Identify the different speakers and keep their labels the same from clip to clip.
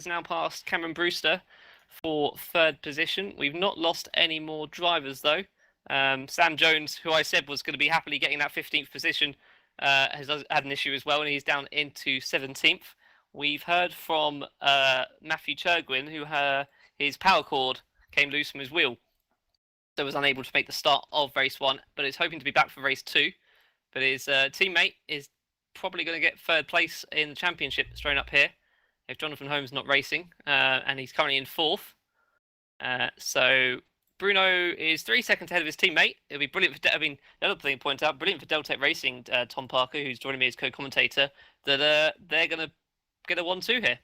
Speaker 1: Has now passed Cameron Brewster for third position. We've not lost any more drivers though. Sam Jones, who I said was going to be happily getting that 15th position, has had an issue as well, and he's down into 17th. We've heard from Matthew Churgwin, who his power cord came loose from his wheel, so was unable to make the start of race 1, but is hoping to be back for race 2. But his teammate is probably going to get third place in the championship thrown up here if Jonathan Holmes not racing, and he's currently in 4th. So Bruno is 3 seconds ahead of his teammate. It'll be brilliant for, the other thing to point out, brilliant for Deltec Racing, Tom Parker, who's joining me as co-commentator, that they're going to get a 1-2 here.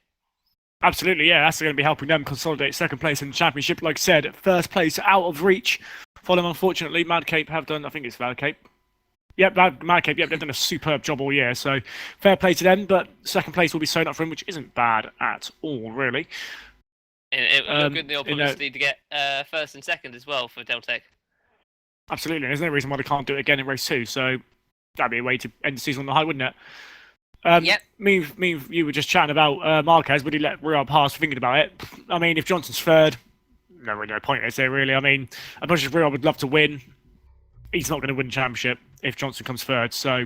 Speaker 2: Absolutely, yeah, that's going to be helping them consolidate second place in the championship. Like I said, first place out of reach for them, unfortunately. Madcape have done, I think it's Madcape. Yep, Madcape, yep, they've done a superb job all year, so fair play to them, but second place will be sewn up for him, which isn't bad at all, really.
Speaker 1: And it would look good in the opportunity to get first and second as well for Deltec.
Speaker 2: Absolutely, there's no reason why they can't do it again in race 2, so that'd be a way to end the season on the high, wouldn't it?
Speaker 1: Yep.
Speaker 2: Me and you were just chatting about Marquez. Would he let Real pass? Thinking about it, I mean, if Johnson's third, no point is there really. I mean, as much as Real would love to win, he's not going to win the championship if Johnson comes third. So,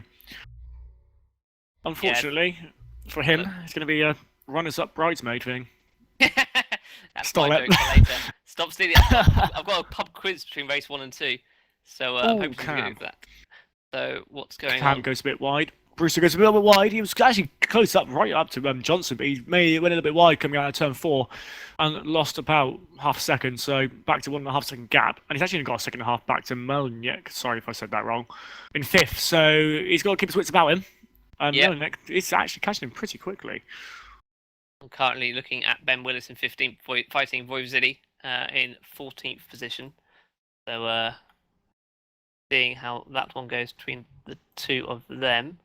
Speaker 2: unfortunately for him, it's going to be a runners-up bridesmaid thing.
Speaker 1: Stop it. Later. Stop stealing. I've got a pub quiz between race 1 and 2, so I'm hoping to get that. So what's going on?
Speaker 2: Cam goes a bit wide. Brewster goes a little bit wide. He was actually close up, right up to Johnson, but he went a little bit wide coming out of turn 4 and lost about half a second, so back to 1.5 second gap. And he's actually only got a second and a half back to Melnick. Sorry if I said that wrong. In 5th, so he's got to keep his wits about him. And Melnick is actually catching him pretty quickly.
Speaker 1: I'm currently looking at Ben Willis in 15th, fighting Voivzili in 14th position. So seeing how that one goes between the two of them.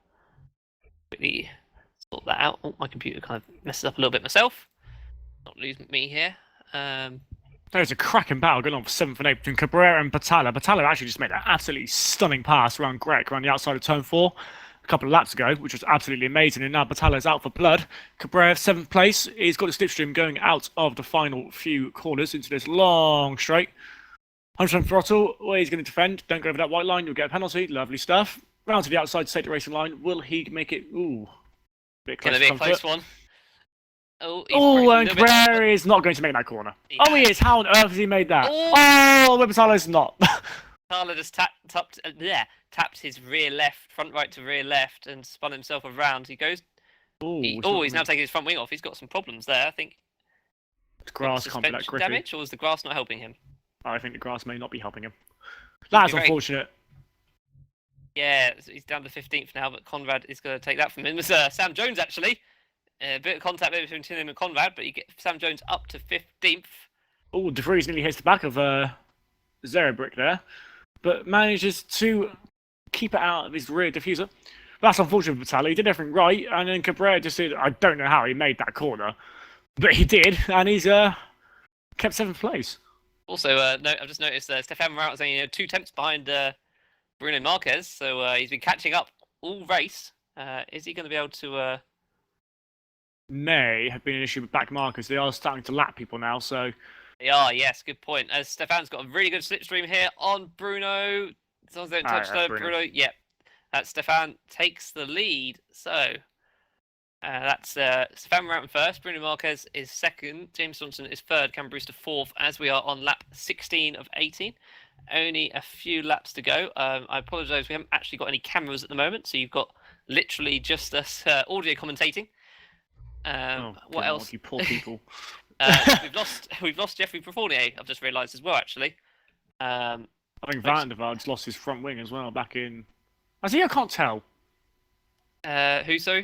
Speaker 1: Quickly sort that out. Oh, my computer kind of messes up a little bit myself. Not losing me here.
Speaker 2: There's a cracking battle going on for 7th and 8th between Cabrera and Batalla. Batalla actually just made an absolutely stunning pass around Greg around the outside of turn 4 a couple of laps ago, which was absolutely amazing. And now Batalla's out for blood. Cabrera, 7th place. He's got a slipstream going out of the final few corners into this long straight. 100% throttle. Well, he's going to defend. Don't go over that white line. You'll get a penalty. Lovely stuff. Round to the outside to take the racing line. Will he make it? Ooh.
Speaker 1: Bit close. Gonna be a close one.
Speaker 2: Oh, and Cabrera is not going to make that corner. He is. How on earth has he made that? Oh, Battalla's not.
Speaker 1: Batalla just tapped his rear left, front right to rear left, and spun himself around. He goes. He's now taking his front wing off. He's got some problems there, I think.
Speaker 2: The grass can't be that grippy.
Speaker 1: Damage, or is the grass not helping him?
Speaker 2: I think the grass may not be helping him. That's unfortunate.
Speaker 1: Yeah, he's down to 15th now, but Conrad is going to take that from him. It's Sam Jones, actually. A bit of contact between him and Conrad, but you get Sam Jones up to 15th.
Speaker 2: Oh, De Vries nearly hits the back of Zero Brick there, but manages to keep it out of his rear diffuser. That's unfortunate for Batalla. He did everything right, and then Cabrera just did. I don't know how he made that corner, but he did, and he's kept 7th place. Also,
Speaker 1: I've just noticed Stefan Morat is only 2 tenths behind Bruno Marquez, so he's been catching up all race. Is he going to be able to...
Speaker 2: May have been an issue with back markers. They are starting to lap people now, so...
Speaker 1: They are, yes, good point. As Stefan's got a really good slipstream here on Bruno. As long as they don't touch Bruno. Yep. Stefan takes the lead, so... that's Stefan Morat first, Bruno Marquez is 2nd, James Johnson is 3rd, Cam Brewster 4th, as we are on lap 16 of 18. Only a few laps to go. I apologise, we haven't actually got any cameras at the moment, so you've got literally just us audio commentating. What else?
Speaker 2: You poor people.
Speaker 1: we've lost Jeffrey Profornier, I've just realised as well, actually.
Speaker 2: I think Van der Vaart's lost his front wing as well, back in... I can't tell.
Speaker 1: Who, so?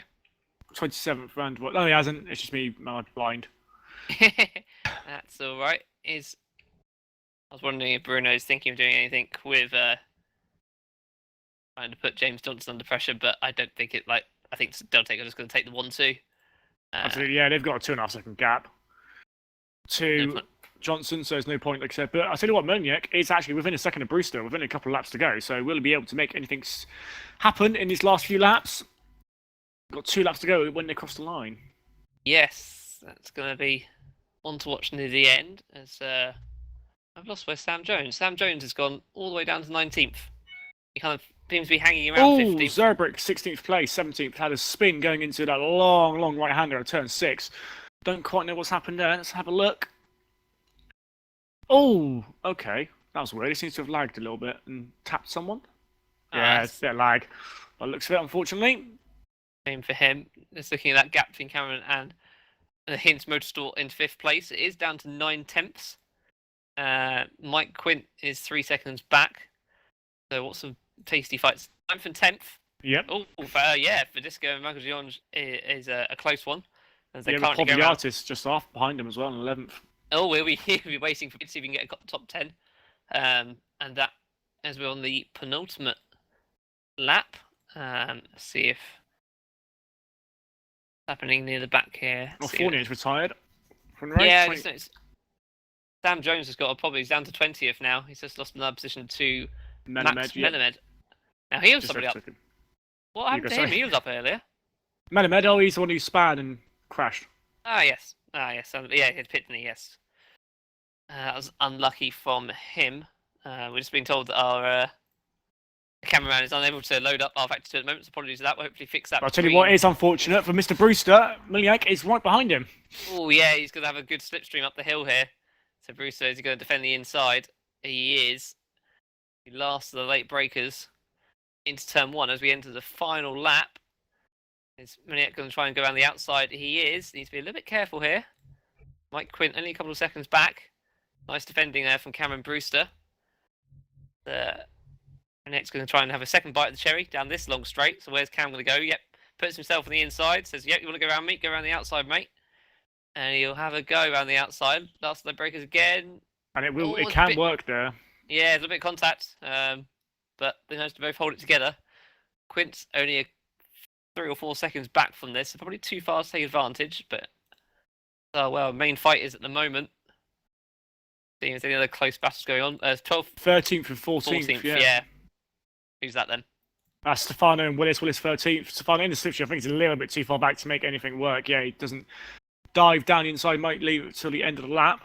Speaker 2: 27th Van der Vaart. No, he hasn't. It's just me, I'm blind.
Speaker 1: That's alright. I was wondering if Bruno's thinking of doing anything with trying to put James Johnson under pressure, but I don't think it, I think Deltec are just going to take the 1-2.
Speaker 2: Absolutely, yeah, they've got a 2.5 second gap to Johnson, so there's no point, like I said. But I'll tell you what, Melnick is actually within a second of Brewster, within a couple of laps to go, so will he be able to make anything happen in these last few laps? Got 2 laps to go when they cross the line.
Speaker 1: Yes. that's going to be one to watch near the end. As I've lost where Sam Jones. Sam Jones has gone all the way down to 19th. He kind of seems to be hanging around
Speaker 2: Oh,
Speaker 1: 15th.
Speaker 2: Zerbrick, 16th place, 17th, had a spin going into that long right-hander at turn 6. Don't quite know what's happened there. Let's have a look. Oh, okay. That was weird. He seems to have lagged a little bit and tapped someone. Yeah, it's a bit of lag. By the looks of it, unfortunately.
Speaker 1: Same for him. Just looking at that gap between Cameron and the Hints Motorsport in 5th place. It is down to 9/10. Mike Quint is 3 seconds back. So what's some tasty fights? 9th and 10th.
Speaker 2: Yep.
Speaker 1: Oh, yeah, for Disco and Michael Gionge is a close one. As they
Speaker 2: Yeah,
Speaker 1: currently
Speaker 2: with
Speaker 1: go
Speaker 2: the
Speaker 1: around.
Speaker 2: artist just off behind him as well on 11th.
Speaker 1: Oh, we'll be waiting for to see if we can get a top 10. And that, as we're on the penultimate lap, see if happening near the back here.
Speaker 2: Well, Fournier's retired from the race.
Speaker 1: Yeah,
Speaker 2: 20...
Speaker 1: just noticed Sam Jones has got a problem. He's down to 20th now. He's just lost another position to Max Melamed. Now he was somebody up. What happened to him? He was up earlier.
Speaker 2: Melamed, oh, he's the one who span and crashed.
Speaker 1: Yes. Yeah, he had Pitney, yes. That was unlucky from him. We're just being told that our cameraman is unable to load up our Factor 2 at the moment, so apologies for that. We'll hopefully fix that.
Speaker 2: But I'll tell you what is unfortunate for Mr. Brewster. Miliak is right behind him.
Speaker 1: Oh, yeah, he's going to have a good slipstream up the hill here. So Brewster, is he going to defend the inside? He is. He lasts the late breakers into turn 1 as we enter the final lap. Is Miliak going to try and go around the outside? He is. Needs to be a little bit careful here. Mike Quint only a couple of seconds back. Nice defending there from Cameron Brewster. Next going to try and have a second bite of the cherry down this long straight. So where's Cam going to go? Yep. Puts himself on the inside. Says, yep, you want to go around me? Go around the outside, mate. And he'll have a go around the outside. Last leg breakers again.
Speaker 2: And it can work there.
Speaker 1: Yeah, a little bit of contact. But they managed to both hold it together. Quint's only 3 or 4 seconds back from this. So probably too far to take advantage. But main fight is at the moment. Seeing if there's any other close battles going on. 12th,
Speaker 2: 13th and 14th.
Speaker 1: Yeah. Who's that then?
Speaker 2: Stefano and Willis. Willis 13th. Stefano in the slipstream, I think, is a little bit too far back to make anything work. Yeah, he doesn't dive down the inside, might leave it till the end of the lap.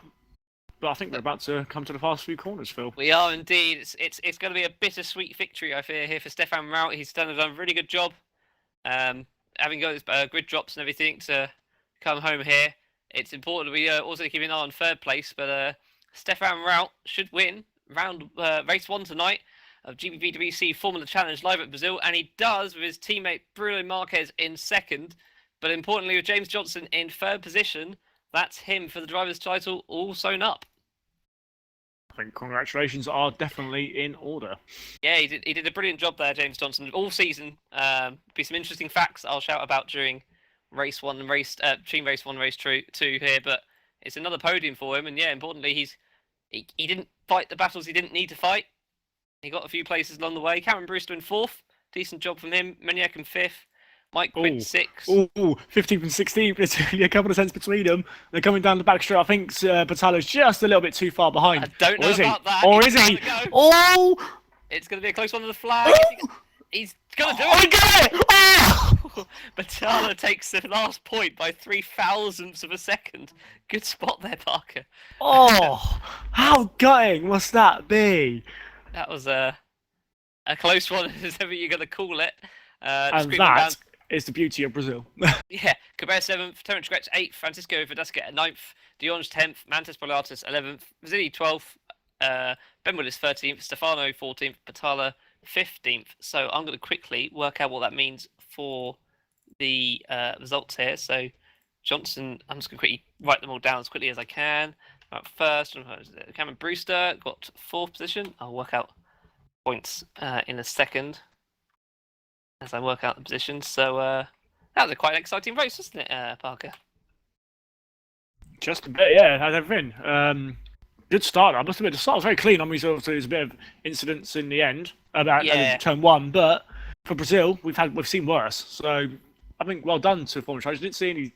Speaker 2: But I think we're about to come to the fast few corners, Phil.
Speaker 1: We are indeed. It's going to be a bittersweet victory, I fear, here for Stefan Rout. He's done a really good job, having got his grid drops and everything to come home here. It's important we also keep an eye on 3rd place, but Stefan Rout should win race 1 tonight of GPVWC Formula Challenge live at Brazil, and he does with his teammate Bruno Marquez in 2nd. But importantly, with James Johnson in 3rd position, that's him for the driver's title all sewn up.
Speaker 2: I think congratulations are definitely in order.
Speaker 1: Yeah, he did a brilliant job there, James Johnson, all season. Be some interesting facts I'll shout about during race 1 and between race 1 and race 2 here, but it's another podium for him, and yeah, importantly, he didn't fight the battles he didn't need to fight. He got a few places along the way. Cameron Brewster in 4th, decent job from him. Maniac in 5th. Mike Quint 6th.
Speaker 2: Oh, 15th and 16th. There's only a couple of cents between them. They're coming down the back straight. I think Battalo's just a little bit too far behind.
Speaker 1: I don't know about that.
Speaker 2: Or is he? Oh!
Speaker 1: It's going to be a close one to the flag. He's going to do it.
Speaker 2: I got it! Oh!
Speaker 1: Battalo takes the last point by 3,000ths of a second. Good spot there, Parker.
Speaker 2: Oh, how gutting must that be?
Speaker 1: That was a close one, as ever you're going to call it.
Speaker 2: And that is the beauty of Brazil.
Speaker 1: Yeah, Cabrera 7th, Terence Gretsch 8th, Francisco Verdasca 9th, Dionge 10th, Mantis Pilatus 11th, Vasily 12th, Ben Willis 13th, Stefano 14th, Patala 15th. So I'm going to quickly work out what that means for the results here. So Johnson, I'm just going to quickly write them all down as quickly as I can. First, Cameron Brewster got 4th position. I'll work out points in a second as I work out the positions. So that was quite an exciting race, wasn't it, Parker?
Speaker 2: Just a bit, yeah, has everything. Good start. I must admit, the start was very clean. I mean, so there's a bit of incidents in the end about turn 1, but for Brazil, we've seen worse. So I think well done to Formula Challenge. Didn't see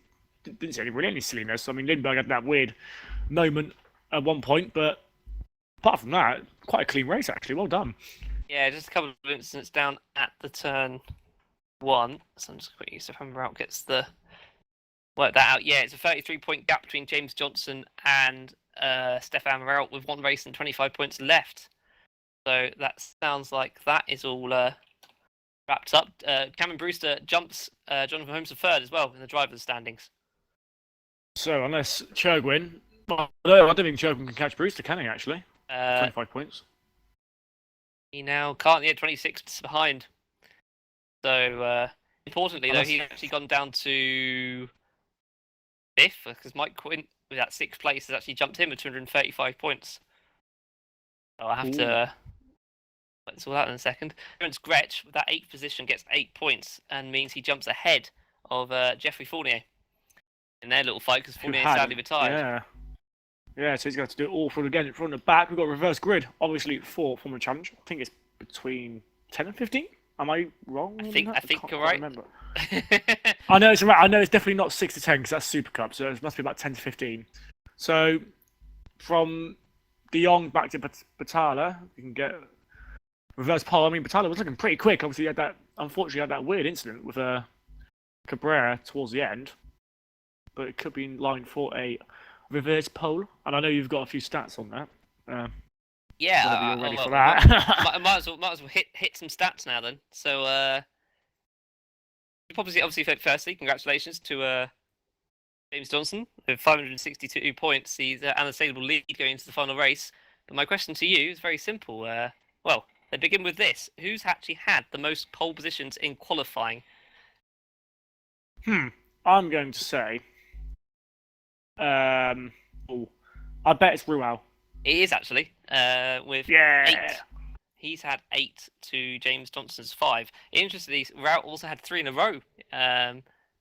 Speaker 2: any silliness. I mean, Lindbergh had that weird moment at one point, but apart from that, quite a clean race actually. Well done.
Speaker 1: Yeah, just a couple of incidents down at the turn 1. So I'm just quickly, so if I'm out, gets the work that out. Yeah, it's a 33-point gap between James Johnson and Stefan Merelt with 1 race and 25 points left. So that sounds like that is all wrapped up. Cameron Brewster jumps Jonathan Holmes to 3rd as well in the drivers' standings.
Speaker 2: So unless Churgwin, well, no, I don't think Churgwin can catch Brewster, can he? Actually, 25 points.
Speaker 1: He now can't. Yeah, 26 behind. So importantly, though, he's actually gone down to 5th because Mike Quint with that 6th place has actually jumped him with 235 points. So I have to. Let's all out in a second. Terence Gretsch with that 8th position gets 8 points and means he jumps ahead of Jeffrey Fournier in their little fight because Fournier sadly retired.
Speaker 2: Yeah, so he's got to do it all from again from the back. We've got reverse grid, obviously for the challenge. I think it's between 10 and 15. Am I wrong?
Speaker 1: I think you're right.
Speaker 2: Remember. I know it's right. I know it's definitely not 6 to 10 because that's Super Cup, so it must be about 10 to 15. So from De Jong back to Batala, you can get reverse pole. I mean, Batala was looking pretty quick. Obviously, he had that weird incident with Cabrera towards the end, but it could be in line for a reverse pole. And I know you've got a few stats on that.
Speaker 1: Yeah,
Speaker 2: you're ready for that.
Speaker 1: might as well hit some stats now then. So obviously firstly, congratulations to James Johnson with 562 points. He's an unassailable lead going into the final race. But my question to you is very simple. Well, they begin with this: who's actually had the most pole positions in qualifying?
Speaker 2: I'm going to say, I bet it's Ruel.
Speaker 1: It is actually with 8. He's had 8 to James Johnson's 5. Interestingly, Rout also had 3 in a row.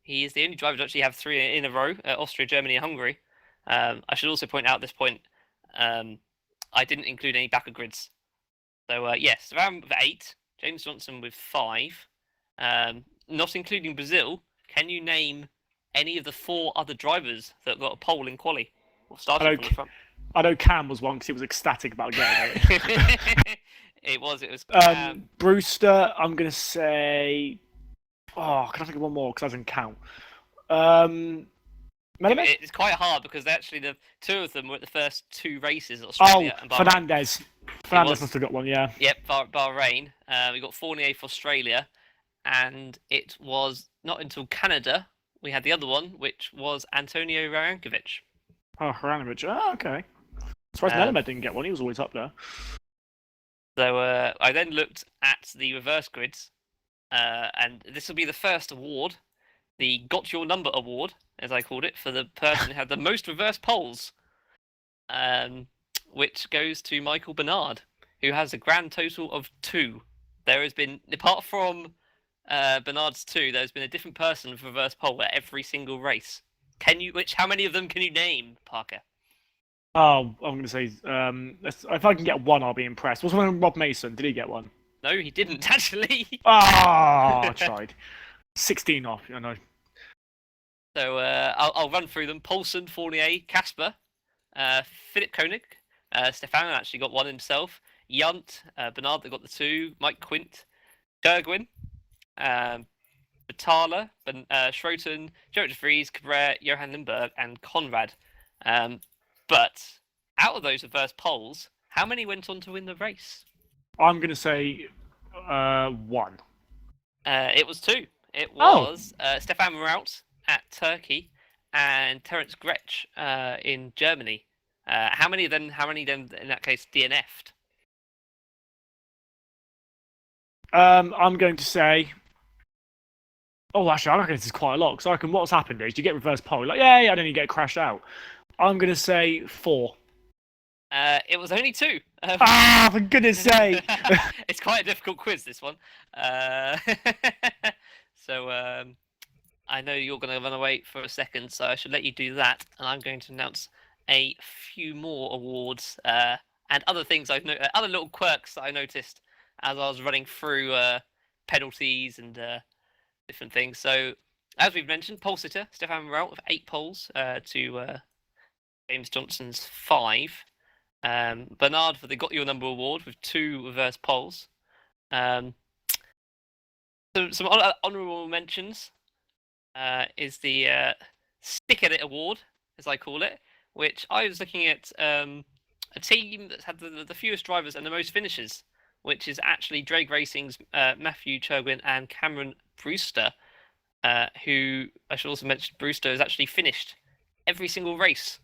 Speaker 1: He is the only driver to actually have 3 in a row: Austria, Germany, and Hungary. I should also point out at this point, I didn't include any backer grids. So yes, Rout with 8, James Johnson with 5, not including Brazil. Can you name any of the 4 other drivers that got a pole in quali? Or started from the front.
Speaker 2: I know Cam was one because he was ecstatic about getting it.
Speaker 1: It was Cam.
Speaker 2: Brewster, I'm going to say... Oh, can I think of one more? Because that doesn't count.
Speaker 1: It's quite hard because actually the 2 of them were at the first 2 races, Australia and Bahrain.
Speaker 2: Fernandez. Fernandez must have got one, yeah.
Speaker 1: Yep, Bahrain. We got Fournier for Australia, and it was not until Canada we had the other one, which was Antonio Rajankovic.
Speaker 2: Oh, Rajankovic. Oh, okay. Surprised Nelemed didn't get one. He was always up there.
Speaker 1: So I then looked at the reverse grids, and this will be the first award, the Got Your Number Award, as I called it, for the person who had the most reverse poles, which goes to Michael Bernard, who has a grand total of 2. There has been, apart from Bernard's 2, there's been a different person with reverse pole at every single race. How many of them can you name, Parker?
Speaker 2: Oh, I'm going to say, if I can get one, I'll be impressed. Was one Rob Mason? Did he get one?
Speaker 1: No, he didn't, actually.
Speaker 2: I tried. 16 off, I know.
Speaker 1: So I'll run through them. Paulson, Fournier, Casper, Philip Koenig, Stefan actually got one himself, Yunt, Bernard that got the 2, Mike Quint, Jurgwin, Batala, Schroten, Jared de Vries, Cabrera, Johan Lindberg, and Conrad. But out of those reverse poles, how many went on to win the race?
Speaker 2: I'm going to say 1.
Speaker 1: It was 2. It was Stefan Meralt at Turkey and Terence Gretsch in Germany. How many then in that case DNF'd?
Speaker 2: I'm going to say... Oh, actually, I reckon this is quite a lot. Because I reckon what's happened is you get reverse pole, like, yeah, and then you get crashed out. I'm going to say 4.
Speaker 1: It was only 2.
Speaker 2: For goodness sake!
Speaker 1: It's quite a difficult quiz, this one. So I know you're going to run away for a second, so I should let you do that. And I'm going to announce a few more awards and other things other little quirks that I noticed as I was running through penalties and different things. So, as we've mentioned, pole sitter Stefan Meralt with 8 poles to James Johnson's 5. Bernard for the Got Your Number award with 2 reverse poles. Some honourable mentions is the Stick at It Award, as I call it, which I was looking at a team that's had the fewest drivers and the most finishes, which is actually Drake Racing's Matthew Churgwin and Cameron Brewster, who I should also mention Brewster has actually finished every single race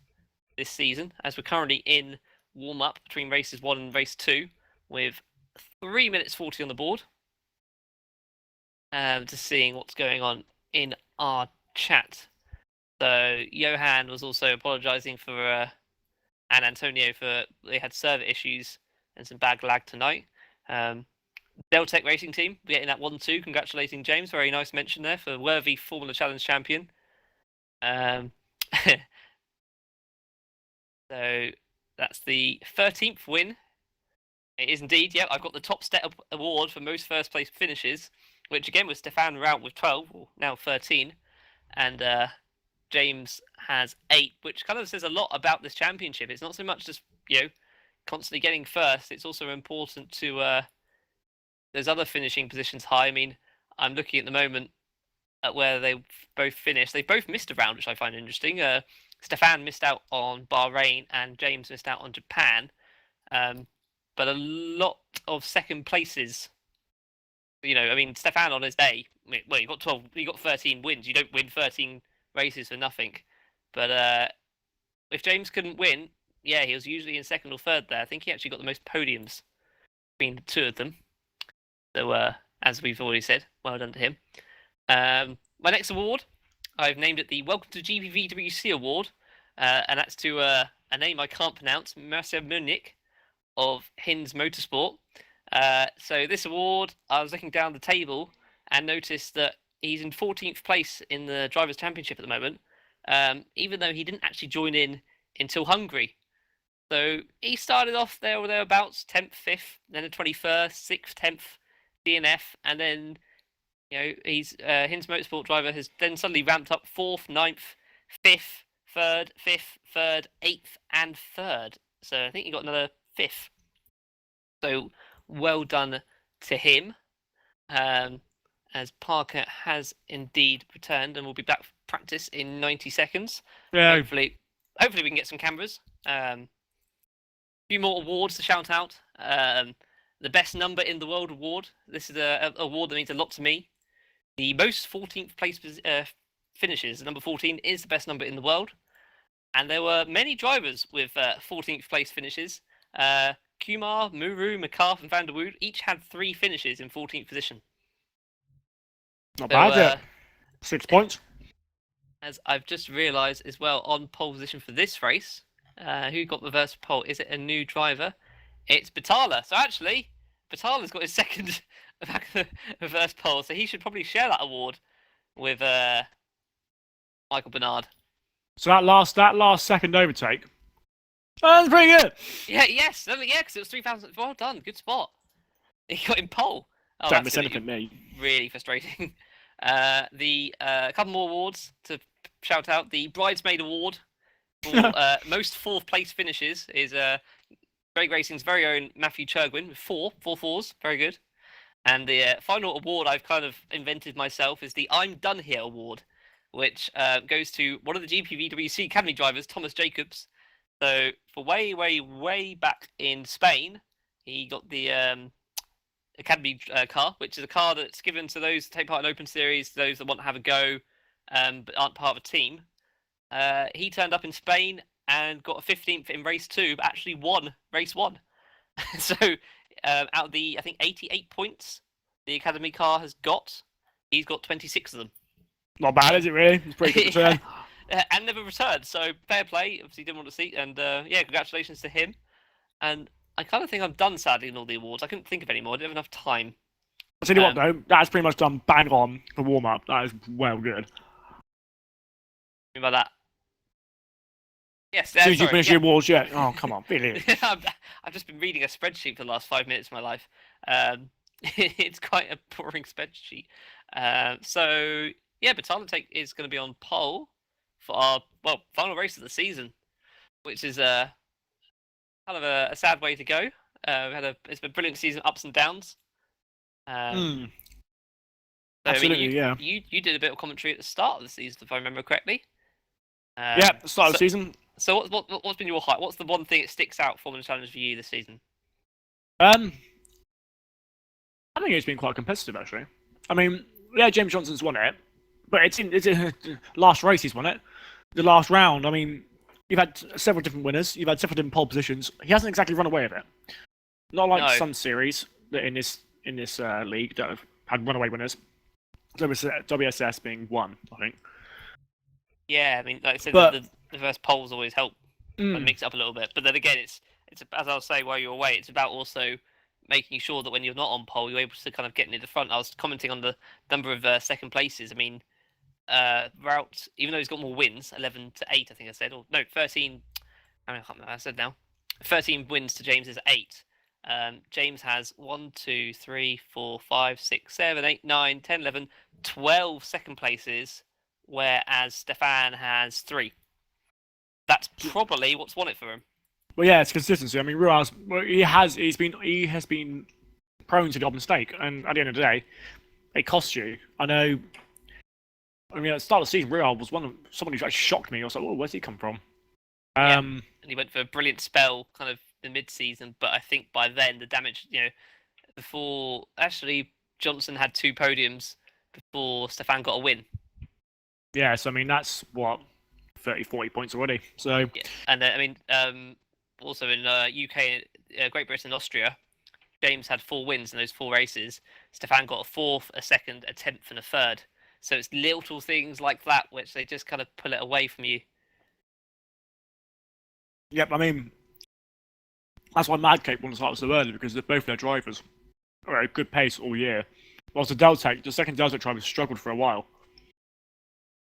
Speaker 1: this season, as we're currently in warm-up between races 1 and race 2, with 3 minutes 40 on the board. Just seeing what's going on in our chat. So Johan was also apologising for and Antonio for they had server issues and some bad lag tonight. Deltec Racing Team getting that 1-2. Congratulating James. Very nice mention there for worthy Formula Challenge champion. So that's the 13th win. It is indeed. Yeah, I've got the top step award for most first place finishes, which again was Stefan Rout with 12, or now 13, and James has 8, which kind of says a lot about this championship. It's not so much just constantly getting first. It's also important to there's other finishing positions high. I mean, I'm looking at the moment at where they both finished. They've both missed a round, which I find interesting. Stefan missed out on Bahrain and James missed out on Japan. But a lot of second places. I mean, Stefan on his day, well, you got 12, you got 13 wins. You don't win 13 races for nothing. But if James couldn't win, yeah, he was usually in second or third there. I think he actually got the most podiums between the two of them. So, as we've already said, well done to him. My next award, I've named it the Welcome to GPVWC Award, and that's to a name I can't pronounce, Mercer Munich of Hinds Motorsport. So this award, I was looking down the table and noticed that he's in 14th place in the Drivers' Championship at the moment, even though he didn't actually join in until Hungary. So he started off there or thereabouts, 10th, 5th, then a 21st, 6th, 10th, DNF, and then he's Hinds Motorsport driver has then suddenly ramped up 4th, 9th, 5th, 3rd, 5th, 3rd, 8th, and 3rd. So I think he got another 5th. So well done to him, as Parker has indeed returned and will be back for practice in 90 seconds.
Speaker 2: Yeah.
Speaker 1: Hopefully we can get some cameras. A few more awards to shout out. The Best Number in the World award. This is an award that means a lot to me. The most 14th place finishes. Number 14 is the best number in the world. And there were many drivers with 14th place finishes. Kumar, Muru, McCarthy, and Van der Wood each had 3 finishes in 14th position.
Speaker 2: Not bad, yeah. 6 points.
Speaker 1: As I've just realised as well, on pole position for this race, who got reverse pole? Is it a new driver? It's Batala. So actually, Batala's got his second reverse pole, so he should probably share that award with Michael Bernard.
Speaker 2: So that last second overtake, that's pretty good.
Speaker 1: Yeah, yes, yeah, because it was 3,000. Well done, good spot. He got in pole. Oh,
Speaker 2: Don't miss anything, mate.
Speaker 1: Really frustrating. A couple more awards to shout out. The Bridesmaid Award for most 4th place finishes is Drake Racing's very own Matthew Churgwin with 4 4s. Very good. And the final award I've kind of invented myself is the I'm Done Here Award, which goes to one of the GPVWC Academy drivers, Thomas Jacobs. So for way, way, way back in Spain, he got the Academy car, which is a car that's given to those who take part in Open Series, those that want to have a go, but aren't part of a team. He turned up in Spain and got a 15th in race 2, but actually won race 1. So out of the, I think, 88 points the Academy car has got, he's got 26 of them.
Speaker 2: Not bad, is it really? It's pretty good return.
Speaker 1: And never returned, so fair play. Obviously didn't want to see, and yeah, congratulations to him. And I kind of think I'm done, sadly, in all the awards. I couldn't think of any more. I didn't have enough time.
Speaker 2: I'll tell you what, though, that's pretty much done bang on the warm-up. That is well good.
Speaker 1: About that. Yes,
Speaker 2: as soon as you finish your awards, yeah. Oh, come on, really.
Speaker 1: I've just been reading a spreadsheet for the last 5 minutes of my life. It's quite a boring spreadsheet. So, yeah, Batala is going to be on pole for our final race of the season, which is kind of a sad way to go. It's been a brilliant season, ups and downs.
Speaker 2: Absolutely,
Speaker 1: I mean,
Speaker 2: yeah.
Speaker 1: You did a bit of commentary at the start of the season, if I remember correctly.
Speaker 2: Yeah, start of the season.
Speaker 1: So what's been your hype? What's the one thing that sticks out Formula Challenge for you this season?
Speaker 2: I think it's been quite competitive actually. I mean, yeah, James Johnson's won it, but it's in last race he's won it. The last round, I mean, you've had several different winners. You've had several different pole positions. He hasn't exactly run away with it. Not like some series that in this league that have had runaway winners. WSS being one, I think.
Speaker 1: Yeah, I mean, like I said, the first poles always help mix it up a little bit. But then again, it's as I was saying while you were away, it's about also making sure that when you're not on pole, you're able to kind of get near the front. I was commenting on the number of second places. I mean, Route, even though he's got more wins, 11 to 8, I think I said, or no, 13. I can't remember. I said now, 13 wins to James's 8. James has 1, 2, 3, 4, 5, 6, 7, 8, 9, 10, 11, 12 second places, whereas Stefan has 3. That's probably what's won it for him.
Speaker 2: Well, yeah, it's consistency. I mean, Ruas, he has been prone to the odd mistake, and at the end of the day, it costs you. I know. I mean, at the start of the season, Ruas was someone who actually shocked me. I was like, "Oh, where's he come from?"
Speaker 1: And he went for a brilliant spell, kind of the mid-season, but I think by then the damage, before actually Johnson had 2 podiums before Stefan got a win.
Speaker 2: Yeah, so I mean that's what 30, 40 points already. So
Speaker 1: yeah. And I mean, also in UK, Great Britain, and Austria, James had 4 wins in those 4 races. Stefan got a 4th, a 2nd, a 10th, and a 3rd. So it's little things like that which they just kind of pull it away from you.
Speaker 2: Yep, I mean that's why Madcape won to start so early, because both their drivers are at a good pace all year. Whilst the second Deltec driver struggled for a while.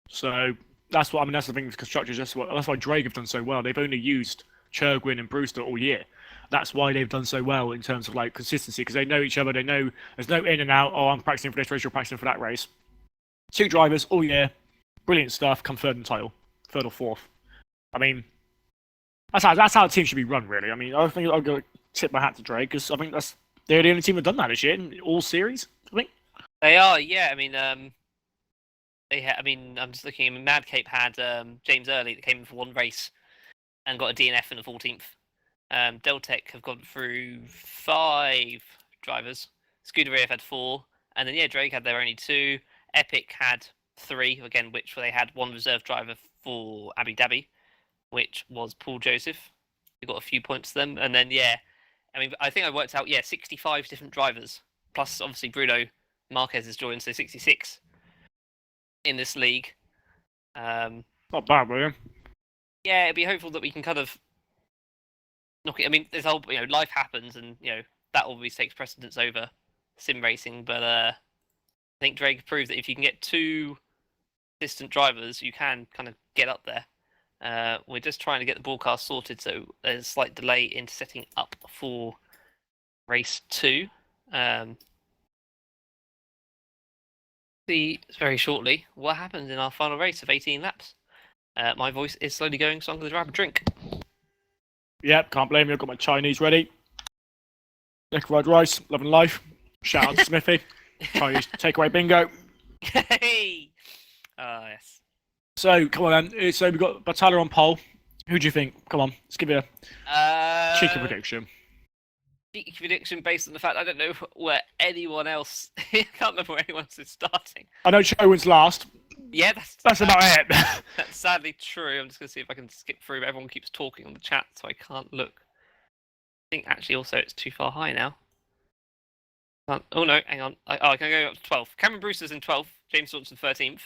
Speaker 2: So that's what I mean. That's the thing with constructors. That's why Drake have done so well. They've only used Churgwin and Brewster all year. That's why they've done so well in terms of like consistency, because they know each other. They know there's no in and out. Oh, I'm practicing for this race. You're practicing for that race. 2 drivers all year, brilliant stuff. Come 3rd in the title, 3rd or 4th. I mean, that's how a team should be run, really. I mean, I think I'll go tip my hat to Drake, because I think they're the only team that have done that this year in all series. I think
Speaker 1: they are. Yeah, I mean, I'm just looking. I mean, Madcape had James Early that came in for 1 race and got a DNF in the 14th. Deltec have gone through 5 drivers. Scuderia have had 4, and then Drake had their only 2. Epic had 3 again, which they had 1 reserve driver for Abu Dhabi, which was Paul Joseph. We got a few points to them, and then I mean, I think I worked out 65 different drivers, plus obviously Bruno Marquez has joined, so 66 in this league.
Speaker 2: not bad, really.
Speaker 1: Yeah, it'd be hopeful that we can kind of knock it. I mean, there's whole life happens, and that always takes precedence over sim racing. But I think Drake proved that if you can get 2 distant drivers, you can kind of get up there. We're just trying to get the broadcast sorted, so there's a slight delay in setting up for race 2. See very shortly what happens in our final race of 18 laps. My voice is slowly going, so I'm going to grab a drink.
Speaker 2: Yep, can't blame you. I've got my Chinese ready. Nick fried rice, loving life. Shout out to Smithy. Chinese takeaway bingo.
Speaker 1: Hey! Yes.
Speaker 2: So, come on then. So, we've got Battaglia on pole. Who do you think? Come on, let's give you a cheeky prediction.
Speaker 1: Cheeky prediction based on the fact I don't know where anyone else... I can't remember where anyone else is starting.
Speaker 2: I know Cho wins last.
Speaker 1: Yeah,
Speaker 2: that's about it.
Speaker 1: That's sadly true. I'm just going to see if I can skip through. Everyone keeps talking on the chat, so I can't look. I think actually also it's too far high now. Oh no, hang on. I can go up to 12th. Cameron Brewster's in 12th. James Johnson 13th.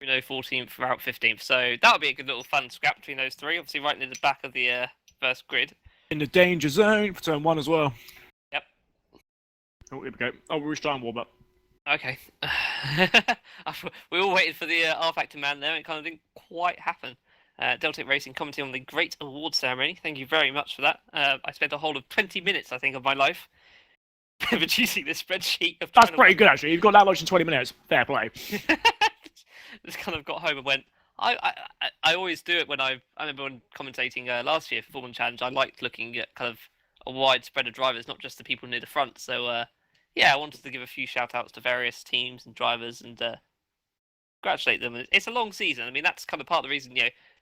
Speaker 1: Bruno 14th, Route 15th. So that would be a good little fun scrap between those 3. Obviously right near the back of the first grid.
Speaker 2: In the danger zone for turn 1 as well.
Speaker 1: Yep.
Speaker 2: Oh, here we go. Oh, we're trying to warm up.
Speaker 1: Okay. We all waited for the R-Factor man there, and it kind of didn't quite happen. Deltec Racing commenting on the great award ceremony. Thank you very much for that. I spent a whole of 20 minutes, I think, of my life producing this spreadsheet.
Speaker 2: That's pretty good, actually. You've got that much in 20 minutes. Fair play.
Speaker 1: Just kind of got home and went. I always do it when I remember when commentating last year for Formula Challenge. I liked looking at kind of a wide spread of drivers, not just the people near the front. So I wanted to give a few shout outs to various teams and drivers, and congratulate them. It's a long season. I mean, that's kind of part of the reason,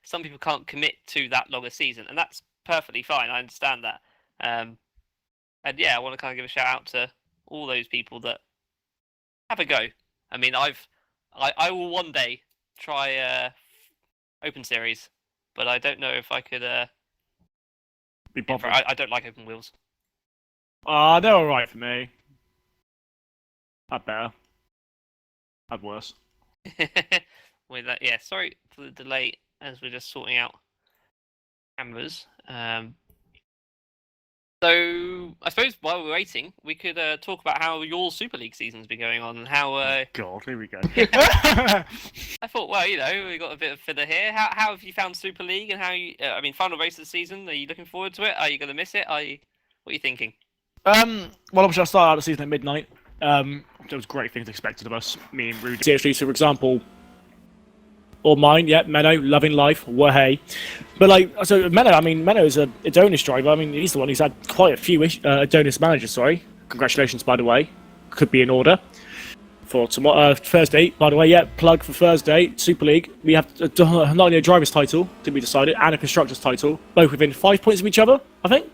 Speaker 1: some people can't commit to that long a season, and that's perfectly fine. I understand that. And yeah, I want to kind of give a shout out to all those people that have a go. I mean, I will one day try open series, but I don't know if I could.
Speaker 2: Be bothered.
Speaker 1: I don't like open wheels.
Speaker 2: They're alright for me. I'd better. I'd worse.
Speaker 1: With that, yeah. Sorry for the delay as we're just sorting out cameras. So I suppose while we're waiting, we could talk about how your Super League season's been going on and how.
Speaker 2: God, here we go.
Speaker 1: I thought, well, we got a bit of filler here. How have you found Super League and how you? I mean, final race of the season. Are you looking forward to it? Are you going to miss it? What are you thinking?
Speaker 2: Well, obviously, I started out the season at midnight. There was great things expected of us, me and Rudy. Seriously, so for example, or mine, yeah, Menno, loving life, wahey. But Menno is a Adonis driver. I mean, he's the one who's had quite a few Adonis managers. Sorry, congratulations, by the way. Could be in order for tomorrow, Thursday. By the way, yeah, plug for Thursday, Super League. We have not only a driver's title to be decided and a constructor's title, both within 5 points of each other. I think.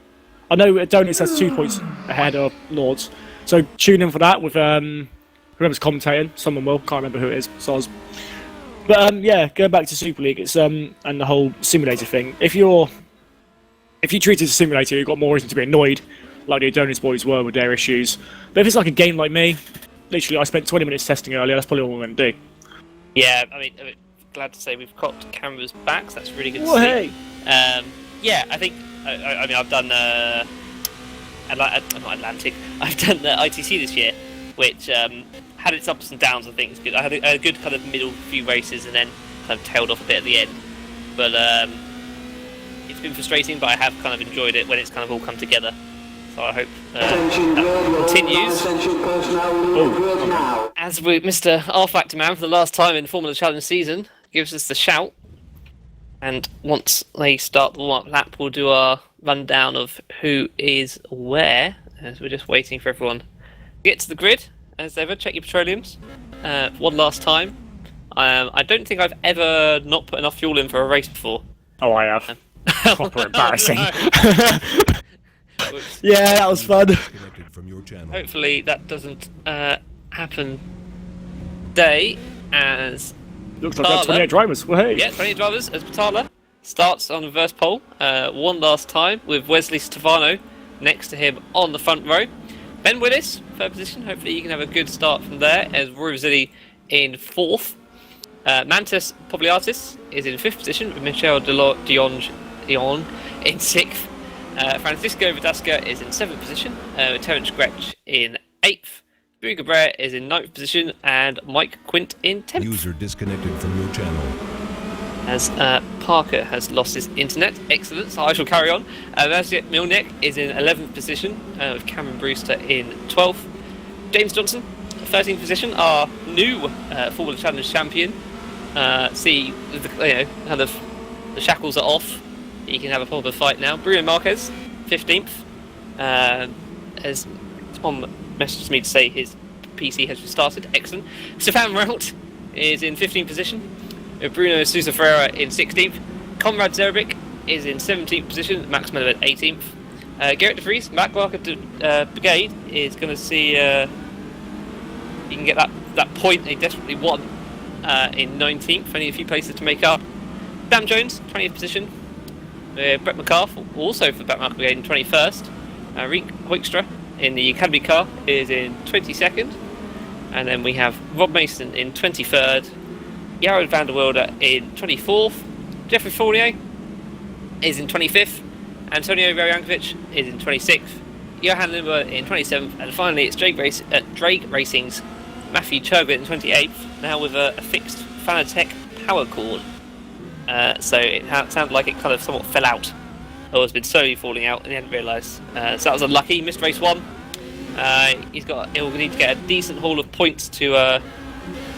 Speaker 2: I know Adonis has 2 points ahead of Lords. So tune in for that with whoever's commentating. Someone will, can't remember who it is. Soz. But yeah, going back to Super League, it's and the whole simulator thing. If you treat it as a simulator, you've got more reason to be annoyed, like the Adonis boys were with their issues. But if it's like a game like me, literally, I spent 20 minutes testing earlier. That's probably all we're going to do.
Speaker 1: Yeah, I mean, glad to say we've got cameras back. So that's really good to see.
Speaker 2: Hey.
Speaker 1: Yeah, I think. I mean, I've done not Atlantic. I've done ITC this year, which had its ups and downs. I think it's good. I had a good kind of middle few races and then kind of tailed off a bit at the end. But it's been frustrating, but I have kind of enjoyed it when it's kind of all come together. So I hope that continues. As Mr. R-Factor Man for the last time in Formula Challenge season gives us the shout. And once they start the warm-up lap, we'll do our rundown of who is where, as we're just waiting for everyone to get to the grid. As ever, check your petroleums. One last time. I don't think I've ever not put enough fuel in for a race before.
Speaker 2: Oh, I have. Proper embarrassing. Yeah, that was fun.
Speaker 1: Hopefully that doesn't happen today, as
Speaker 2: looks like that's 28 drivers. Well, hey.
Speaker 1: Yeah, 28 drivers as Batala starts on reverse pole one last time with Wesley Stefano next to him on the front row. Ben Willis, third position. Hopefully you can have a good start from there as Roy Rosilli in fourth. Mantis Pobliatis is in fifth position with Michel Dion in sixth. Francisco Vidasca is in seventh position with Terence Gretsch in eighth. Brie Gabriel is in ninth position and Mike Quint in 10th.
Speaker 3: User disconnected from your channel.
Speaker 1: As Parker has lost his internet. Excellent, so I shall carry on. Mercier Milnek is in 11th position with Cameron Brewster in 12th. James Johnson, 13th position, our new Formula Challenge champion. See, kind of the shackles are off. He can have a proper fight now. Bruno Marquez, 15th. As Tom messaged me to say his PC has restarted. Excellent. Stefan Raut is in 15th position. Bruno Sousa Ferreira in 16th. Conrad Zerbic is in 17th position. Max Mellor 18th. Gerrit de Vries, Mac Brigade is going to see he can get that point they desperately want in 19th. Only a few places to make up. Sam Jones, 20th position. Brett McCarthy, also for Mac Brigade in 21st. Riek Hoekstra in the Academy car is in 22nd. And then we have Rob Mason in 23rd. Jared van der Wilde in 24th. Jeffrey Fournier is in 25th. Antonio Verjankovic is in 26th. Johan Limber in 27th. And finally, it's Drake Racing's Matthew Churgwin in 28th. Now with a fixed Fanatec power cord. So it sounded like it kind of somewhat fell out. Or has been slowly falling out, and he hadn't realised. So that was unlucky. He missed race one. He'll need to get a decent haul of points to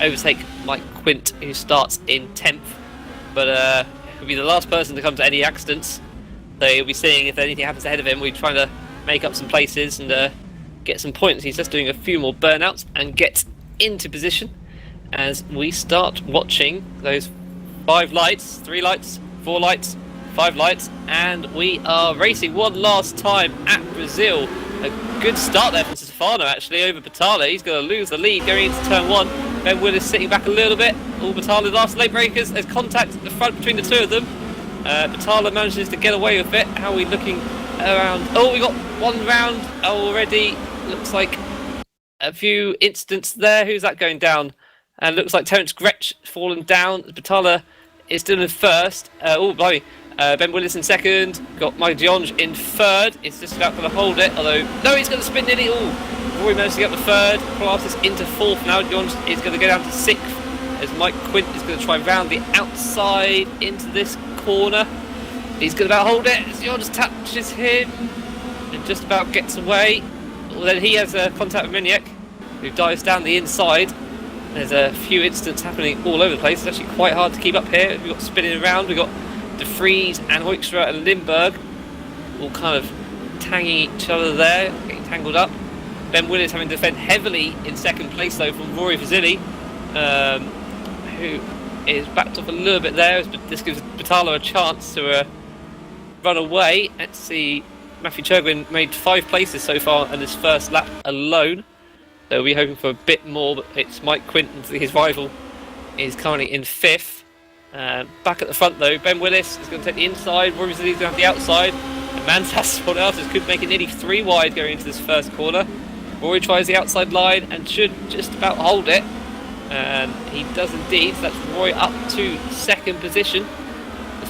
Speaker 1: overtake Mike Quint, who starts in 10th. But he'll be the last person to come to any accidents. So he'll be seeing if anything happens ahead of him. We're trying to make up some places and get some points. He's just doing a few more burnouts and gets into position. as we start watching those 5 lights, 3 lights, 4 lights, 5 lights, and we are racing one last time at Brazil. A good start there from Stefano actually over Battaglia. He's going to lose the lead going into turn 1. Ben Willis sitting back a little bit. All Battaglia last late breakers. There's contact at the front between the two of them. Battaglia manages to get away with it. How are we looking around? Oh, we got 1 round already. Looks like a few incidents there. Who's that going down? And looks like Terence Gretsch fallen down. Battaglia is still in first. Ben Willis in second. Got Mike Dionge in third. It's just about going to hold it. Although, no, he's going to spin nearly. Rory managed to get up to third. Pilatus into fourth now. Dionge is going to go down to sixth. As Mike Quint is going to try round the outside into this corner. He's going to about hold it. Dionge touches him and just about gets away. Well, then he has a contact with Miniak, who dives down the inside. There's a few incidents happening all over the place. It's actually quite hard to keep up here. We've got spinning around. We've got De Vries and Hoekstra and Lindbergh all kind of tagging each other there, getting tangled up. Ben Willis having to defend heavily in second place though from Rory Vasili, who is backed off a little bit there. This gives Battaglia a chance to run away. Let's see, Matthew Churgwin made 5 places so far in his first lap alone. So we're hoping for a bit more, but it's Mike Quinton, his rival, is currently in 5th. Back at the front though, Ben Willis is going to take the inside, Rory Vasili's going to have the outside, and Mantas could make it nearly 3 wide going into this first corner. Rory tries the outside line and should just about hold it, and he does indeed. So that's Rory up to second position.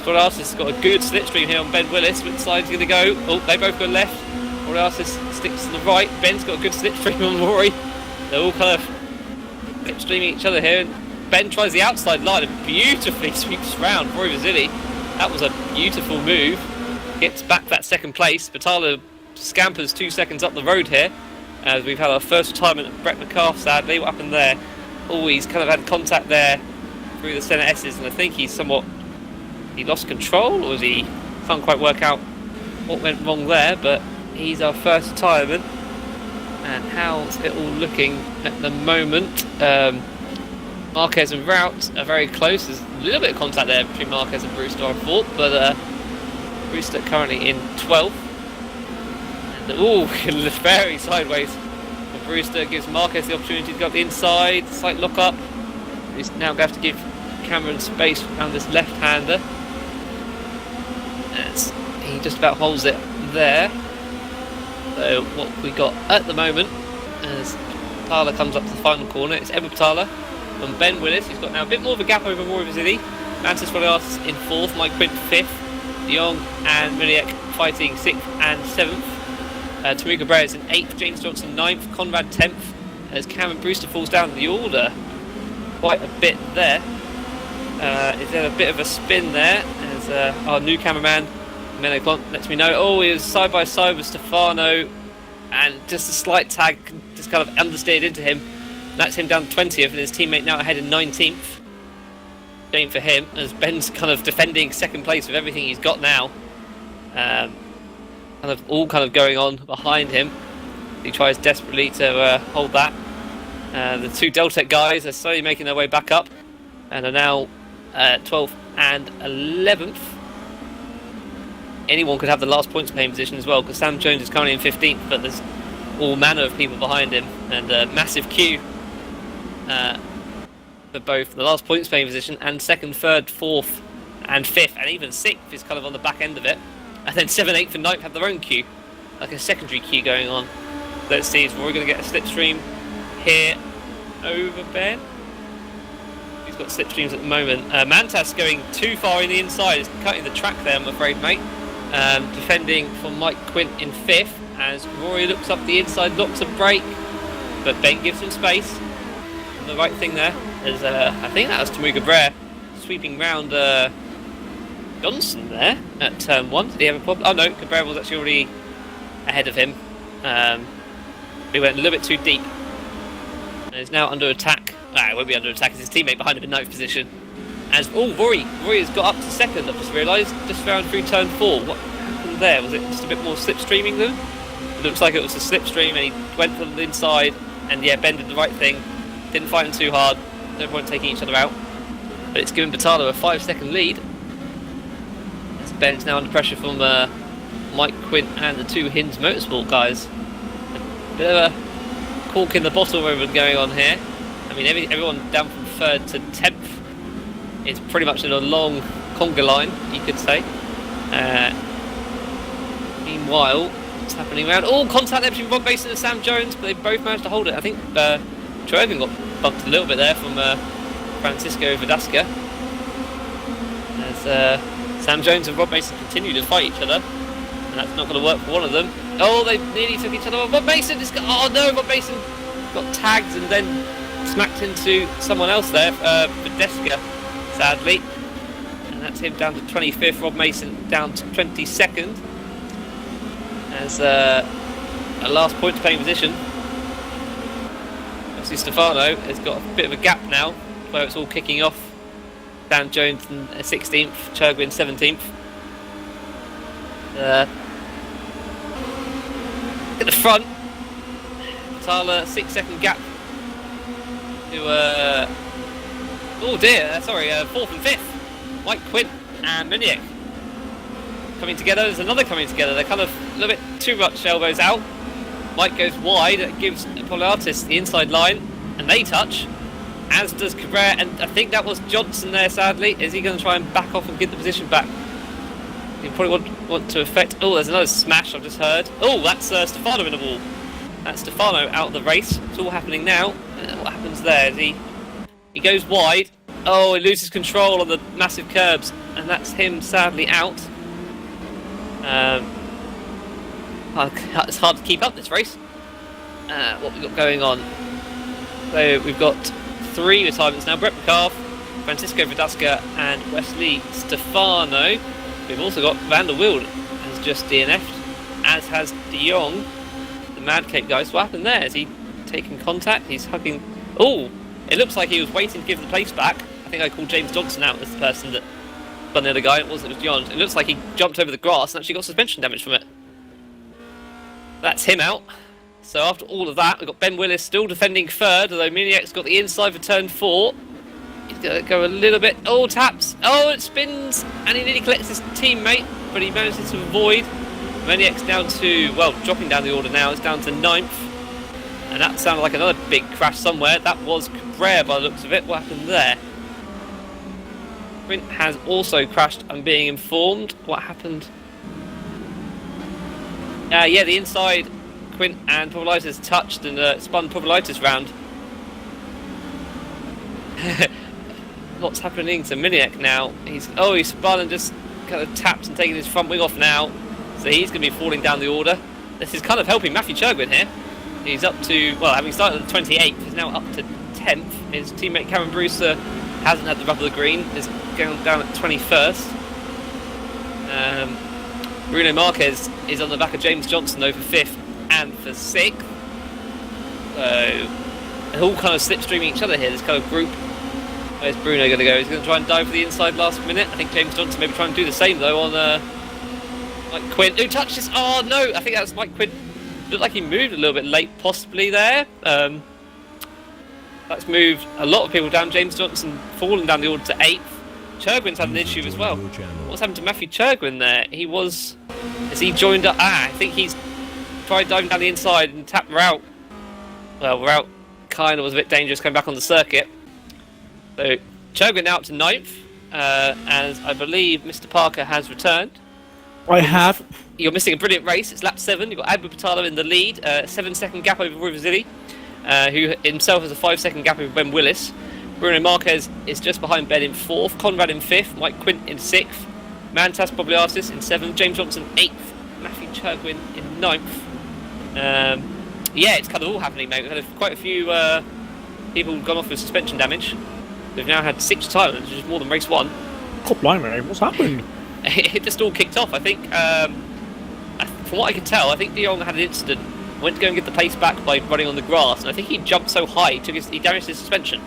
Speaker 1: Borealis has got a good slipstream here on Ben Willis. Which side's going to go? Oh, they both go left. Borealis sticks to the right. Ben's got a good slipstream on Rory. They're all kind of slipstreaming each other here. And Ben tries the outside line and beautifully sweeps round Rory Vasili. That was a beautiful move. Gets back that second place. Battaglia scampers 2 seconds up the road here. As we've had our first retirement of Brett McCarthy, sadly. What happened there? He's kind of had contact there through the centre S's, and I think he lost control, or he can't quite work out what went wrong there, but he's our first retirement. And how's it all looking at the moment? Marquez and Rout are very close. There's a little bit of contact there between Marquez and Brewster, I thought, but Brewster currently in 12th. And very sideways. And Brewster gives Marquez the opportunity to go up the inside, slight lock up. He's now going to have to give Cameron space around this left-hander. As he just about holds it there. So what we got at the moment, as Battaglia comes up to the final corner, it's Edward Battaglia and Ben Willis. He's got now a bit more of a gap over Rory Vasili. Mantis Borealis in 4th, Mike Quint 5th, De Jong and Miniak fighting 6th and 7th. Tamika Bray is in 8th, James Johnson 9th, Conrad 10th, as Cameron Brewster falls down the order quite a bit there. Is there a bit of a spin there, as our new cameraman Menoclont lets me know. He was side by side with Stefano, and just a slight tag just kind of understeered into him. That's him down 20th, and his teammate now ahead in 19th. Shame for him, as Ben's kind of defending second place with everything he's got now. All going on behind him. He tries desperately to hold that. The 2 Deltec guys are slowly making their way back up, and are now 12th and 11th. Anyone could have the last points playing position as well, because Sam Jones is currently in 15th, but there's all manner of people behind him, and a massive queue for both the last points playing position and 2nd, 3rd, 4th and 5th, and even 6th is kind of on the back end of it. And then 7th, 8th and 9th have their own queue, like a secondary queue going on. Let's see, is Rory going to get a slipstream here over Ben? He's got slipstreams at the moment. Mantas going too far in the inside, is cutting the track there, I'm afraid, mate. Defending for Mike Quint in 5th, as Rory looks up the inside, locks a brake, but Ben gives him space. And the right thing there is, I think that was Tamuga Brer sweeping round Johnson there at turn 1. Did he have a problem? Oh no, Cabrera was actually already ahead of him. He went a little bit too deep. And is now under attack. It won't be under attack, it's his teammate behind him in 9th position. As Rory has got up to 2nd, I've just realised, just found through turn 4. What happened there? Was it just a bit more slipstreaming then? It looks like it was a slipstream, and he went from the inside, and yeah, Ben did the right thing. Didn't fight him too hard, everyone taking each other out. But it's given Battalo a 5-second lead. As Ben's now under pressure from Mike Quint and the two Hinds Motorsport guys. A bit of a cork in the bottle moment going on here. I mean, everyone down from 3rd to 10th is pretty much in a long conga line, you could say. Meanwhile, what's happening around? Oh, contact there between Rob Mason and Sam Jones, but they both managed to hold it. I think Trogan got bumped a little bit there from Francisco Verdasca. As Sam Jones and Rob Mason continue to fight each other, and that's not going to work for one of them. Oh, they nearly took each other on. Rob Mason just got, oh no, Rob Mason got tagged and then smacked into someone else there, Verdasca, sadly. And that's him down to 25th, Rob Mason down to 22nd. As a last point to playing position. Obviously Stefano has got a bit of a gap now where it's all kicking off. Dan Jones in 16th, Chergwin 17th. At the front, Tyler 6-second gap to oh dear, sorry, 4th and 5th. Mike Quint and Miniak coming together. There's another coming together. They're kind of a little bit too much elbows out. Mike goes wide. It gives Poliartis the inside line, and they touch. As does Cabrera, and I think that was Johnson there. Sadly, is he going to try and back off and get the position back? He probably want to affect. Oh, there's another smash I've just heard. Oh, that's Stefano in the wall. That's Stefano out of the race. It's all happening now. What happens there? He goes wide. Oh, he loses control on the massive curbs, and that's him sadly out. It's hard to keep up this race. What we've got going on. So we've got 3 retirements now. Brett McCarth, Francisco Verdasca and Wesley Stefano. We've also got Van der Wild has just DNF'd, as has De Jong, the Mad Cake guy. So what happened there? Is he taking contact? He's hugging. Oh, it looks like he was waiting to give the place back. I think I called James Johnson out as the person that spun the other guy. It wasn't, it was John. It looks like he jumped over the grass and actually got suspension damage from it. That's him out. So after all of that, we've got Ben Willis still defending 3rd, although Miniak's got the inside for turn 4. He's going to go a little bit. Oh, taps. Oh, it spins. And he nearly collects his teammate, but he manages to avoid. Miniak's down to, well, dropping down the order now. It's down to 9th. And that sounded like another big crash somewhere. That was Cabrera by the looks of it. What happened there? Quint has also crashed, I'm being informed. What happened? Yeah, the inside Quint and Pavlitis touched and spun Pavlitis round. What's happening to Miniak now? He's spun and just kind of tapped and taking his front wing off now. So he's going to be falling down the order. This is kind of helping Matthew Chergwin here. He's up to, well, having started at the 28th, he's now up to 10th. His teammate Cameron Brewster hasn't had the rub of the green, is going down at 21st. Bruno Marquez is on the back of James Johnson though for 5th and for 6th. So they're all kind of slipstreaming each other here, this kind of group. Where's Bruno going to go? He's going to try and dive for the inside last minute. I think James Johnson maybe trying to do the same though on Mike Quint. Who touched this? Oh no, I think that was Mike Quint. Looked like he moved a little bit late possibly there. That's moved a lot of people down. James Johnson fallen down the order to 8th. Chergwin's had an issue as well. What's happened to Matthew Chergwin there? Has he joined up? I think he's tried diving down the inside and tapped Rout. Well, Rout kind of was a bit dangerous coming back on the circuit. So Chergwin now up to 9th, as I believe Mr. Parker has returned.
Speaker 2: I have.
Speaker 1: You're missing a brilliant race. It's lap 7. You've got Adbu Patalo in the lead, 7-second gap over Roy Vasili, who himself has a 5-second gap over Ben Willis. Bruno Marquez is just behind Ben in 4th, Conrad in 5th, Mike Quint in 6th, Mantas Bobliartis in 7th, James Johnson 8th, Matthew Chergwin in 9th. Yeah, it's kind of all happening, mate. We've had quite a few people gone off with suspension damage. We've now had 6 retirements, which is more than race 1.
Speaker 2: God blimey, what's happened?
Speaker 1: It just all kicked off, I think. From what I can tell, I think De Jong had an incident, went to go and get the pace back by running on the grass, and I think he jumped so high, he damaged his suspension.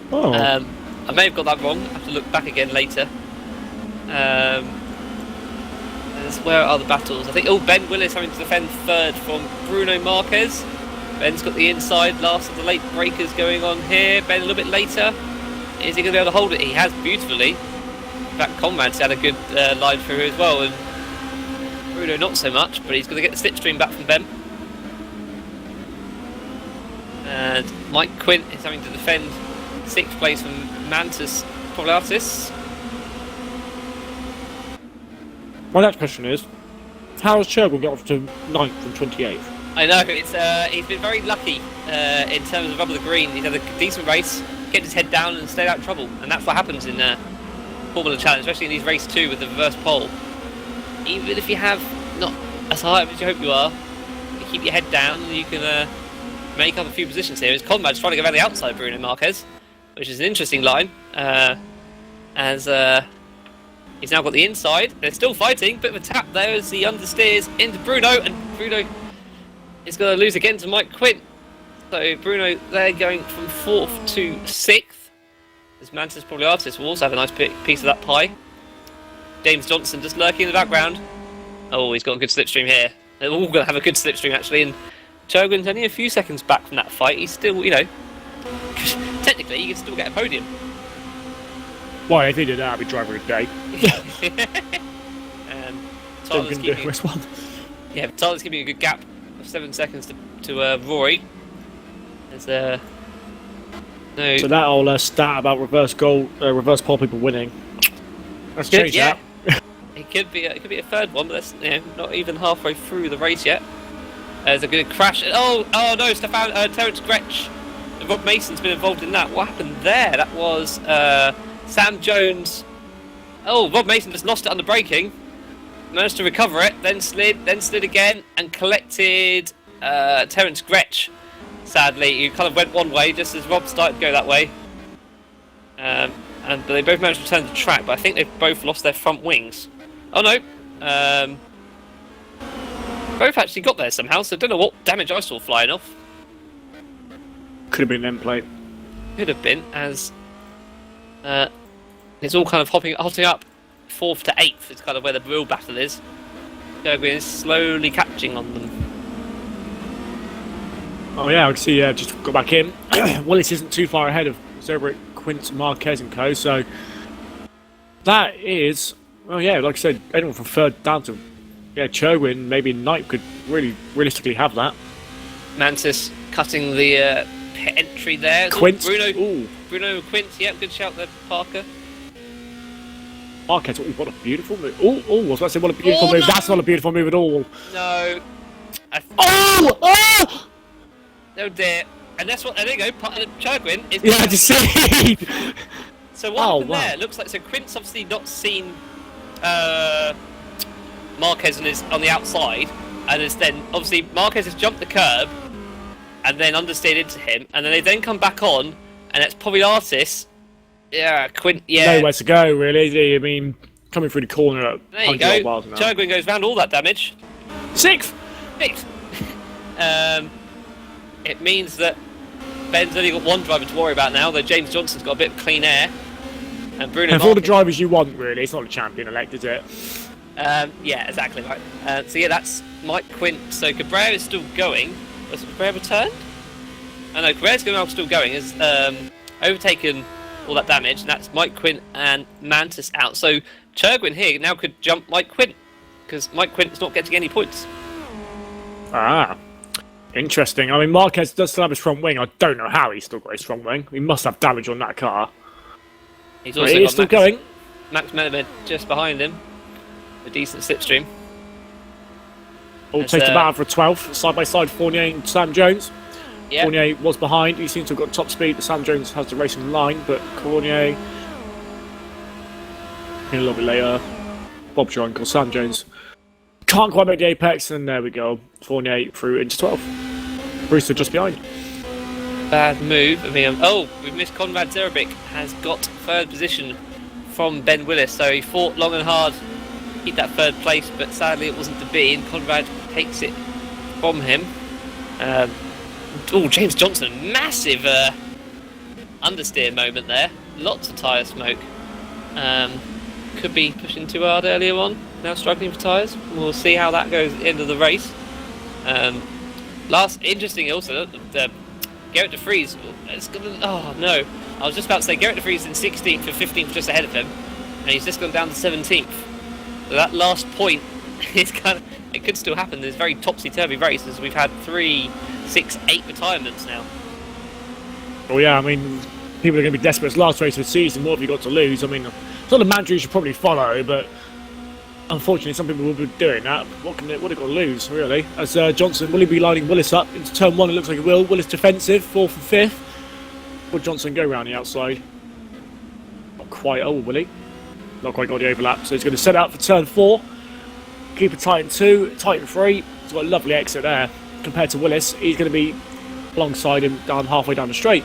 Speaker 2: Oh.
Speaker 1: I may have got that wrong. I have to look back again later. Where are the battles? I think Ben Willis having to defend 3rd from Bruno Marquez. Ben's got the inside, last of the late breakers going on here. Ben a little bit later. Is he going to be able to hold it? He has beautifully. In fact, Conrad's had a good line through as well, and Bruno not so much, but he's going to get the slipstream back from Ben. And Mike Quint is having to defend 6th place from Mantis Polaris.
Speaker 2: My next question is, how has Cherwell got off to 9th from 28th?
Speaker 1: I know, it's he's been very lucky in terms of rubber the green. He's had a decent race, kept his head down and stayed out of trouble. And that's what happens in Formula Challenge, especially in these race 2 with the reverse pole. Even if you have not as high up as you hope you are, you keep your head down and you can make up a few positions here. As Conrad's trying to go around the outside of Bruno Marquez, which is an interesting line. As he's now got the inside. They're still fighting, bit of a tap there as he understeers into Bruno, and Bruno is going to lose again to Mike Quint. So Bruno, they're going from 4th to 6th. As Mantis probably artist will also have a nice piece of that pie. James Johnson just lurking in the background. Oh, he's got a good slipstream here. They're all going to have a good slipstream actually, and Chogun's only a few seconds back from that fight. He's still, you know, technically he can still get a podium.
Speaker 2: Why, if he did that, I'd be driver of the day.
Speaker 1: Tyler's keeping, yeah, Tyler's giving a good gap of 7 seconds to Rory. There's no.
Speaker 2: So that whole stat about reverse pole people winning. Let's change that.
Speaker 1: It could be a 3rd one, but that's, you know, not even halfway through the race yet. There's a good crash. Oh no, Terence Gretsch. Rob Mason's been involved in that. What happened there? That was Sam Jones. Oh, Rob Mason just lost it under braking. Managed to recover it, then slid again, and collected Terence Gretsch. Sadly, he kind of went one way just as Rob started to go that way. And they both managed to return to the track, but I think they've both lost their front wings. Oh no. Both actually got there somehow, so I don't know what damage I saw flying off.
Speaker 2: Could have been an end plate.
Speaker 1: Could have been, as it's all kind of hopping up 4th to 8th. It's kind of where the real battle is. Gerwin is slowly catching on them.
Speaker 2: Oh yeah, I can see. Just got back in. Willis isn't too far ahead of Zerbrick, Quint, Marquez and co. So that is, well, yeah, like I said, anyone from 3rd down to Cherwin, maybe Knight could really realistically have that.
Speaker 1: Mantis cutting the entry there.
Speaker 2: Quint.
Speaker 1: Bruno Quint, yeah, good shout there, Parker.
Speaker 2: Marquez, what a beautiful move. I was about to say, what a beautiful move. No. That's not a beautiful move at all.
Speaker 1: No. Oh dear. And that's what, there you go, Cherwin is...
Speaker 2: Yeah, I just see.
Speaker 1: So what happened there? Looks like, so Quint's obviously not seen Marquez on the outside, and it's then obviously Marquez has jumped the curb and then understeered into him, and then they then come back on, and it's probably Artis. Yeah, Quint. Yeah,
Speaker 2: nowhere to go really. I mean, coming through the corner at
Speaker 1: there you go. Cherwin goes round all that damage.
Speaker 2: 6th.
Speaker 1: It means that Ben's only got one driver to worry about now, though James Johnson's got a bit of clean air, and Bruno.
Speaker 2: And for all the drivers you want, really, it's not a champion elect, is it?
Speaker 1: Yeah, exactly right. So yeah, that's Mike Quint. So Cabrera is still going. Was Cabrera returned? I know Cabrera's still going. Has overtaken all that damage, and that's Mike Quint and Mantis out. So Cherwin here now could jump Mike Quint, because Mike Quint is not getting any points.
Speaker 2: Interesting. I mean, Marquez does still have his front wing. I don't know how he's still got his front wing. He must have damage on that car.
Speaker 1: He's also got
Speaker 2: still going.
Speaker 1: Max Menemed just behind him. A decent slipstream.
Speaker 2: All takes the battle for 12th, side by side, Fournier and Sam Jones. Yep. Fournier was behind. He seems to have got top speed. Sam Jones has the racing line, but Fournier a little bit later. Bob's your uncle, Sam Jones can't quite make the apex, and there we go. Fournier through into 12th. Brewster just behind.
Speaker 1: Bad move. I mean, we've missed Conrad Zerebic. Has got 3rd position from Ben Willis, so he fought long and hard to keep that 3rd place, but sadly it wasn't to be, and Conrad takes it from him. James Johnson, massive understeer moment there. Lots of tyre smoke. Could be pushing too hard earlier on. Now struggling for tyres. We'll see how that goes at the end of the race. Interesting also, Garrett de Vries, oh no, I was just about to say Garrett de Vries in 16th and 15th just ahead of him, and he's just gone down to 17th. So that last point is it could still happen. There's very topsy-turvy race as we've had 3, 6, 8 retirements now.
Speaker 2: Well, yeah, I mean, people are going to be desperate. It's the last race of the season. What have you got to lose? I mean, it's not a mantra you should probably follow, but unfortunately, some people will be doing that. What have they got to lose, really? As Johnson, will he be lining Willis up into turn 1? It looks like he will. Willis defensive, 4th and 5th. Will Johnson go round the outside? Not quite. Oh, will he? Not quite got the overlap. So he's going to set out for turn 4. Keep it tight in 2, tight in 3. He's got a lovely exit there. Compared to Willis, he's going to be alongside him down halfway down the straight.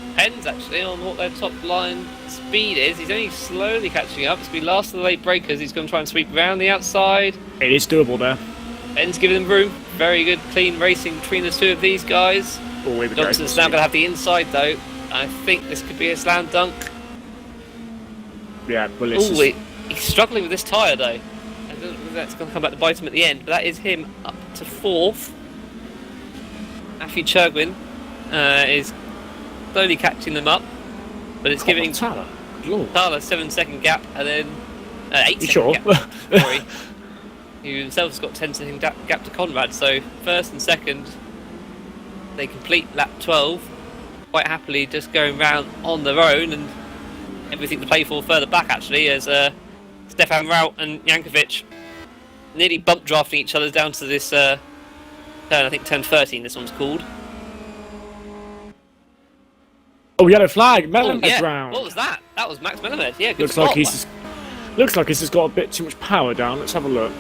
Speaker 1: Depends actually on what their top line speed is. He's only slowly catching up. It's going to be last of the late breakers. He's going to try and sweep around the outside.
Speaker 2: It is doable there.
Speaker 1: Ben's giving them room. Very good, clean racing between the two of these guys.
Speaker 2: Oh, here we go.
Speaker 1: Johnson's now going to have the inside though. I think this could be a slam dunk.
Speaker 2: Yeah, Willis.
Speaker 1: Ooh, he's struggling with this tyre though. I don't know if that's going to come back to bite him at the end, but that is him up to 4th. Matthew Churgwin is slowly catching them up, but it's giving
Speaker 2: Tyler
Speaker 1: a 7-second gap and then 8-second
Speaker 2: sure?
Speaker 1: gap. Sorry, who himself has got 10-second gap to Conrad. So first and second, they complete lap 12 quite happily, just going round on their own, and everything to play for further back actually, as Stefan Raut and Jankovic nearly bump drafting each other down to this turn. I think turn 13 this one's called.
Speaker 2: Oh, yellow flag, Melamed
Speaker 1: yeah.
Speaker 2: round.
Speaker 1: What was that? That was Max Melamed. Yeah, good
Speaker 2: Looks
Speaker 1: spot.
Speaker 2: like he's just got a bit too much power down. Let's have a look.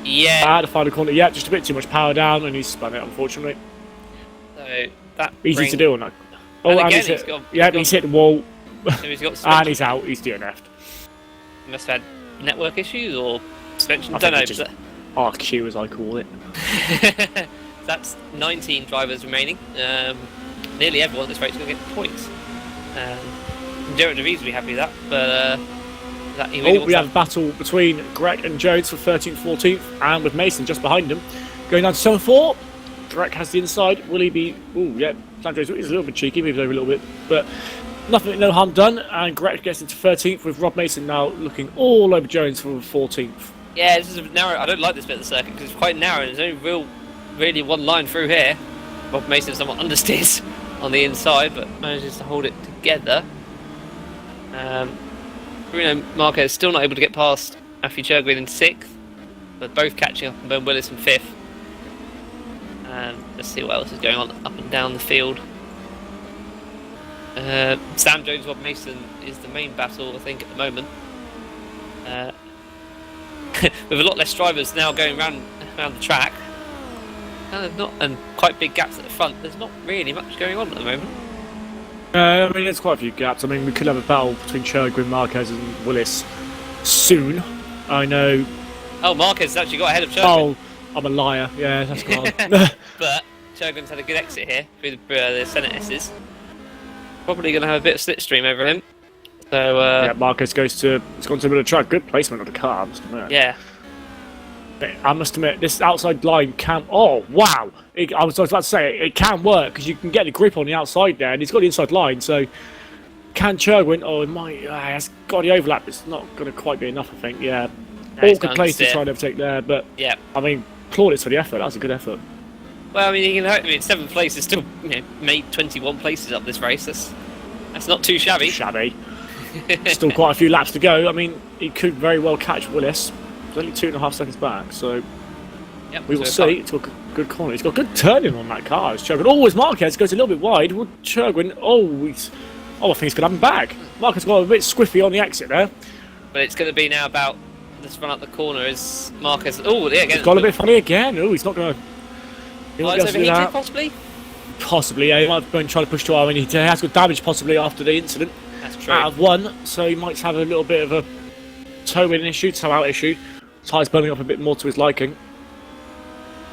Speaker 1: Yeah.
Speaker 2: The final corner. Yeah, just a bit too much power down, and he's spun it, unfortunately.
Speaker 1: So that
Speaker 2: Easy to do on that. Oh,
Speaker 1: and
Speaker 2: and
Speaker 1: again,
Speaker 2: he's hit, he's hit the wall.
Speaker 1: He's got
Speaker 2: And he's out. He's DNF'd.
Speaker 1: He must have had network issues or suspension.
Speaker 2: I
Speaker 1: Don't know.
Speaker 2: think it's just RQ, as I call it.
Speaker 1: That's 19 drivers remaining. Nearly everyone at this race is going to get points. Jared DeVries will be happy with that, but that he really
Speaker 2: we have a battle between Greg and Jones for 13th, 14th, and with Mason just behind him. Going down to 7-4. Greg has the inside. Will he be... Oh, yeah. Sam Jones is a little bit cheeky, moves over a little bit, but nothing, no harm done. And Greg gets into 13th, with Rob Mason now looking all over Jones for 14th.
Speaker 1: Yeah, this is a narrow. I don't like this bit of the circuit because it's quite narrow and there's only really one line through here. Rob Mason somewhat understeers on the inside, but manages to hold it together. Bruno Marquez still not able to get past Matthew Churgwin in 6th, but both catching up, and Ben Willis in 5th. Let's see what else is going on up and down the field. Sam Jones, Rob Mason is the main battle, I think, at the moment. With a lot less drivers now going around the track, and quite big gaps at the front. There's not really much going on at the moment.
Speaker 2: I mean, there's quite a few gaps. I mean, we could have a battle between Churgwin, Marquez, and Willis soon. I know.
Speaker 1: Oh, Marquez has actually got ahead of Churgwin.
Speaker 2: Oh, I'm a liar. Yeah, that's gone.
Speaker 1: But Churgwin's had a good exit here through the Senate S's. Probably going to have a bit of slipstream over him. So
Speaker 2: yeah, Marquez it's gone to a bit of track. Good placement of the car, I must admit.
Speaker 1: Yeah.
Speaker 2: I must admit, this outside line can... Oh, wow! I was about to say, it can work, because you can get the grip on the outside there, and he's got the inside line, so... Can Churgwin... Oh, it might... it's got the overlap, it's not going to quite be enough, I think, yeah. Awkward place to try and overtake there, but...
Speaker 1: Yeah.
Speaker 2: I mean, plaudits for the effort, that was a good effort.
Speaker 1: Well, I mean, 7th place is still made 21 places up this race. That's not too shabby.
Speaker 2: Still quite a few laps to go. I mean, he could very well catch Willis. He's only 2.5 seconds back, so
Speaker 1: yep,
Speaker 2: we will see. It's got a good corner. He's got good turning on that car. It's Churgwin. Oh, as Marquez goes a little bit wide. Would Churgwin? I think he's going to have him back. Marquez got a bit squiffy on the exit there.
Speaker 1: But it's going to be now about this run up the corner as Marquez. Oh, yeah, again.
Speaker 2: He's got a bit funny again. Oh, he's not going to.
Speaker 1: Lights overheated, possibly.
Speaker 2: Possibly, yeah. He might have been trying to push too hard. He has got damage possibly after the incident.
Speaker 1: That's true.
Speaker 2: Out of 1, so he might have a little bit of a toe-in issue, toe-out issue. Tyres burning up a bit more to his liking.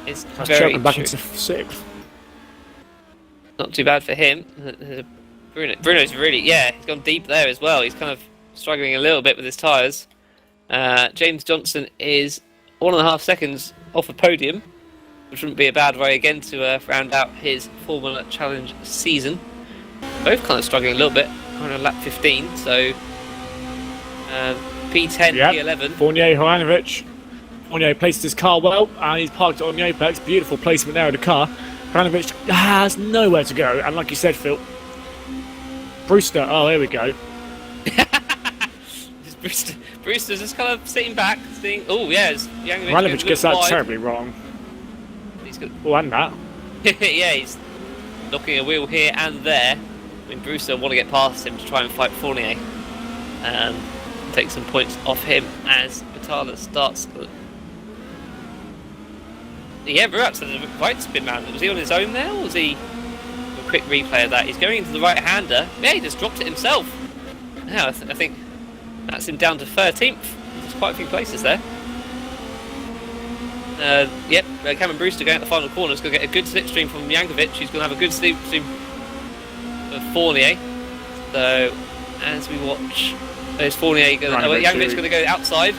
Speaker 1: It's
Speaker 2: That's
Speaker 1: very
Speaker 2: back
Speaker 1: true.
Speaker 2: into 6th.
Speaker 1: Not too bad for him. Bruno's really, he's gone deep there as well. He's kind of struggling a little bit with his tyres. James Johnson is 1.5 seconds off a podium, which wouldn't be a bad way again to round out his Formula Challenge season. Both kind of struggling a little bit, kind of lap 15, so P10,
Speaker 2: Yep.
Speaker 1: P11.
Speaker 2: Fournier, Horanovic. Fournier placed his car well, and he's parked it on the apex. Beautiful placement there of the car. Horanovic has nowhere to go, and like you said, Phil, Brewster, oh, here we go.
Speaker 1: Brewster's just kind of sitting back, seeing. Oh, yeah,
Speaker 2: Horanovic gets that terribly wrong.
Speaker 1: He's got,
Speaker 2: Oh, and that.
Speaker 1: yeah, he's knocking a wheel here and there. I mean, Brewster want to get past him to try and fight Fournier. Take some points off him as Battaglia starts. Yeah, Ruat's at the right spin man. Was he on his own there, or was he? A quick replay of that. He's going into the right-hander. Yeah, he just dropped it himself. Now I think that's him down to 13th. There's quite a few places there. Yep, Cameron Brewster going at the final corner is going to get a good slipstream from Jankovic. He's going to have a good slipstream for Fournier. So, as we watch, there's Fournier going. Jankovic's going to go outside.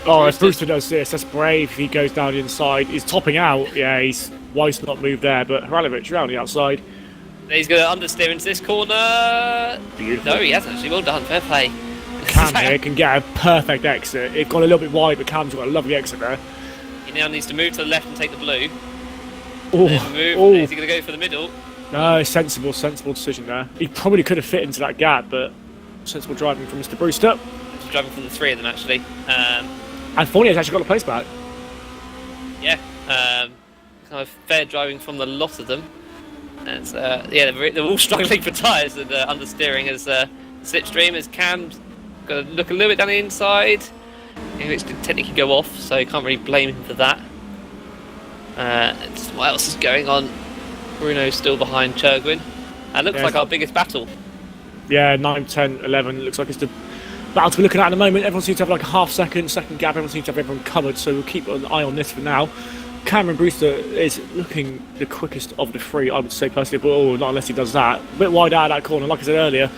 Speaker 2: Oh, if Brewster does this, that's brave. He goes down the inside. He's topping out. Yeah, he's wise not moved there, but Horanovic around the outside.
Speaker 1: He's going to understeer into this corner.
Speaker 2: Beautiful.
Speaker 1: No, he hasn't actually. Well done, fair play.
Speaker 2: Cam here can get a perfect exit. It got a little bit wide, but Cam's got a lovely exit there.
Speaker 1: He now needs to move to the left and take the blue.
Speaker 2: Oh,
Speaker 1: Is he going to go for the middle?
Speaker 2: No, sensible decision there. He probably could have fit into that gap, but sensible driving from Mr. Brewster.
Speaker 1: He's driving from the three of them actually.
Speaker 2: And Fournier's actually got a place back.
Speaker 1: Yeah, kind of fair driving from the lot of them. And yeah, they're all struggling for tyres and understeering as slipstream as Cam's got to look a little bit down the inside. Which did technically go off, so you can't really blame him for that. What else is going on? Bruno's still behind Churgwin. And looks like our biggest battle.
Speaker 2: Yeah, 9, 10, 11. Looks like it's the battle we're looking at the moment. Everyone seems to have like a half second gap. Everyone seems to have everyone covered, so we'll keep an eye on this for now. Cameron Brewster is looking the quickest of the three, I would say personally, but not unless he does that. A bit wide out of that corner, like I said earlier.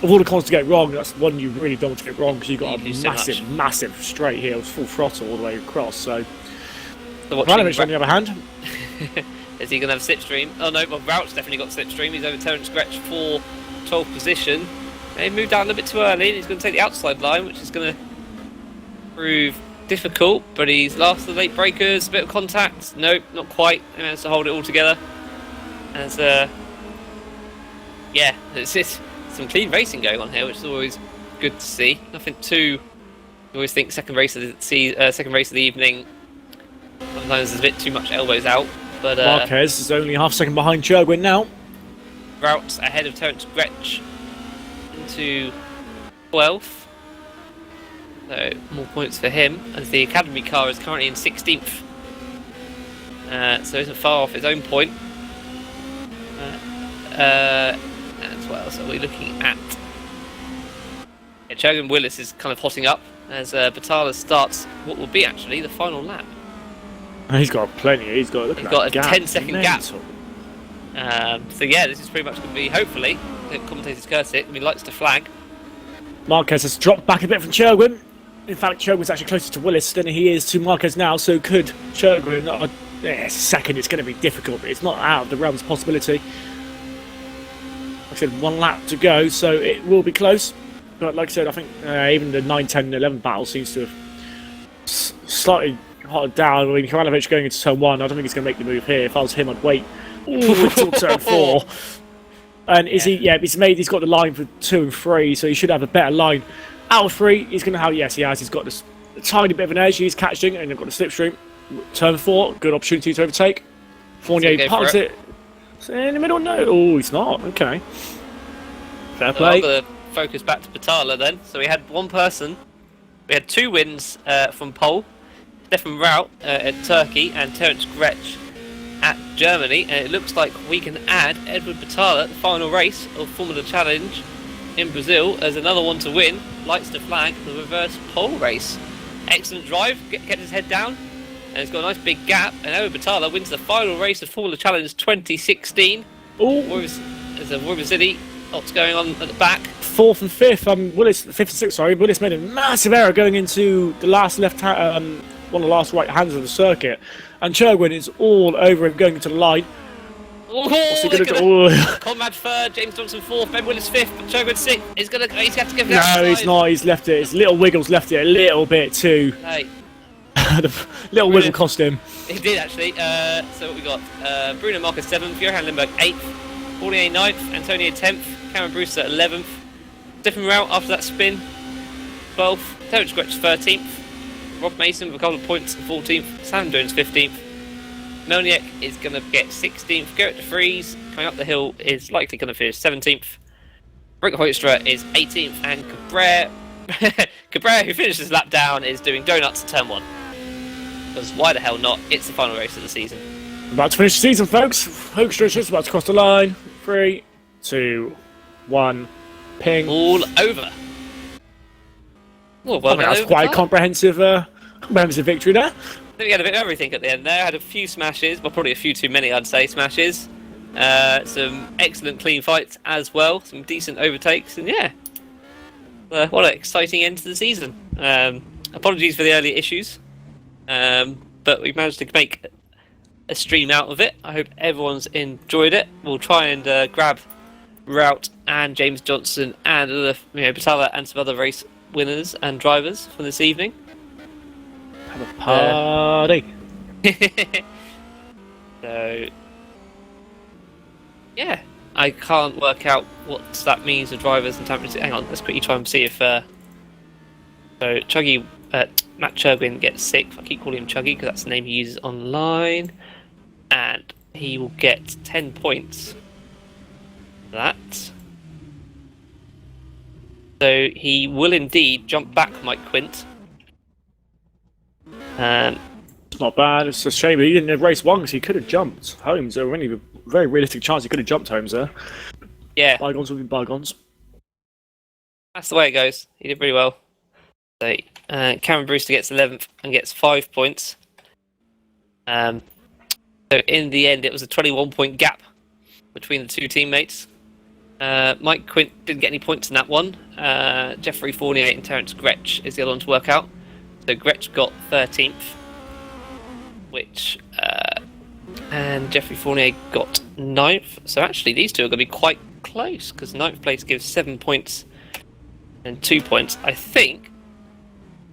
Speaker 2: Of all the corners to get wrong, that's one you really don't want to get wrong because you've got a massive straight here with full throttle all the way across. So, Horanovic on the other hand.
Speaker 1: Is he going to have slipstream? Oh no, well, Rout's definitely got slipstream. He's over Terence Gretsch for 12th position. He moved out a little bit too early and he's going to take the outside line, which is going to prove difficult, but he's last of the late breakers. A bit of contact. Nope, not quite. He managed to hold it all together. As, yeah, it's some clean racing going on here, which is always good to see. Nothing too. I always think second race of the evening. Sometimes there's a bit too much elbows out, but
Speaker 2: Marquez is only half a second behind Churgwin now.
Speaker 1: Rout's ahead of Terence Gretsch into 12th, so more points for him. As the academy car is currently in 16th, so isn't far off his own point. As well, so we're looking at Churgwin Willis is kind of hotting up as Battaglia starts what will be actually the final lap.
Speaker 2: He's got plenty. He's got a
Speaker 1: 10-second gap. So yeah, this is pretty much going to be hopefully the commentator's courtesy. He likes to flag.
Speaker 2: Marquez has dropped back a bit from Churgwin. In fact, Churgwin's actually closer to Willis than he is to Marquez now. So could Churgwin? Second, it's going to be difficult, but it's not out of the realms of possibility. Like I said, one lap to go, so it will be close. But like I said, I think even the 9, 10, 11 battle seems to have slightly hotted down. I mean, Horanovic going into turn 1, I don't think he's going to make the move here. If I was him, I'd wait until turn 4. And he's got the line for 2 and 3, so he should have a better line. Out of 3, he's going to have, yes, he has. He's got this tiny bit of an edge. He's catching, and they've got the slipstream. Turn 4, good opportunity to overtake. Fournier parks it. In the middle, no. Oh, he's not. Okay. Fair play.
Speaker 1: I'm going to focus back to Battaglia then. So we had one person. We had 2 wins from pole. Stefan Rout at Turkey and Terence Gretsch at Germany. And it looks like we can add Edward Battaglia, the final race of Formula Challenge in Brazil, as another one to win. Lights to flag the reverse pole race. Excellent drive. Kept his head down. And it's got a nice big gap, and Edward Battaglia wins the final race of Formula Challenge 2016.
Speaker 2: Oh,
Speaker 1: there's a Roy Basili. What's going on at the back?
Speaker 2: 4th and 5th. Willis 5th and 6th. Sorry, Willis made a massive error going into the last one of the last right-handers of the circuit. And Cherwin is all over him going into the line.
Speaker 1: Oh,
Speaker 2: What's he going to do?
Speaker 1: Conrad third, James Johnson fourth, Ben Willis fifth, but Chogan sixth. He's got to give it
Speaker 2: No, he's not. He's left it. It's Little Wiggles left it a little bit too.
Speaker 1: Hey.
Speaker 2: The little wiggle cost him.
Speaker 1: He did actually. So what we got? Bruno Marcus 7th, Johan Lindberg 8th, Fournier 9th, Antonio 10th, Cameron Brewster 11th. Different route after that spin, 12th, Terence Gretsch 13th, Rob Mason with a couple of points 14th, Sam Jones 15th. Melniak is going to get 16th, Gerrit de Vries coming up the hill is likely going to finish 17th. Rick Hoystra is 18th, and Cabrera, who finished his lap down, is doing donuts at turn 1. Because why the hell not? It's the final race of the season.
Speaker 2: About to finish the season, folks. Hoekstra is just about to cross the line. 3, 2, 1, ping.
Speaker 1: All over. Well,
Speaker 2: That's quite a comprehensive victory there.
Speaker 1: I think we had a bit of everything at the end there. Had a few smashes, but probably a few too many, I'd say, smashes. Some excellent clean fights as well. Some decent overtakes, and yeah. What an exciting end to the season. Apologies for the early issues. But we managed to make a stream out of it. I hope everyone's enjoyed it. We'll try and grab Rout and James Johnson and other, Batala and some other race winners and drivers for this evening.
Speaker 2: Have a party.
Speaker 1: So, yeah, I can't work out what that means for drivers and temperatures. Hang on, let's quickly try and see if. So Chuggy. Matt Cherwin gets 6th. I keep calling him Chuggy because that's the name he uses online. And he will get 10 points for that. So he will indeed jump back Mike Quint.
Speaker 2: It's not bad. It's a shame he didn't have race 1 because he could have jumped Holmes. There was only a very realistic chance he could have jumped Holmes there.
Speaker 1: Yeah.
Speaker 2: Bygones will be bygones.
Speaker 1: That's the way it goes. He did pretty well. So, Cameron Brewster gets 11th and gets 5 points. So in the end, it was a 21-point gap between the two teammates. Mike Quint didn't get any points in that one. Jeffrey Fournier and Terence Gretsch is the other one to work out. So Gretsch got 13th, and Jeffrey Fournier got 9th. So actually, these two are going to be quite close because 9th place gives 7 points and 2 points. I think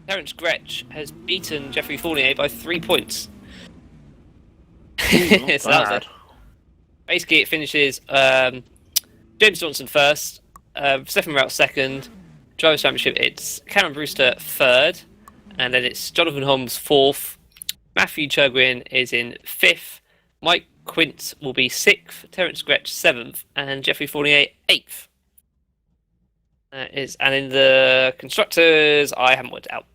Speaker 1: Terence Gretsch has beaten Jeffrey Fournier by 3 points. So that was it. Basically, it finishes James Johnson first, Stefan Rout second, Drivers' Championship, it's Cameron Brewster third, and then it's Jonathan Holmes fourth, Matthew Cherwin is in fifth, Mike Quint will be sixth, Terence Gretsch seventh, and Jeffrey Fournier eighth. And in the constructors, I haven't worked it out.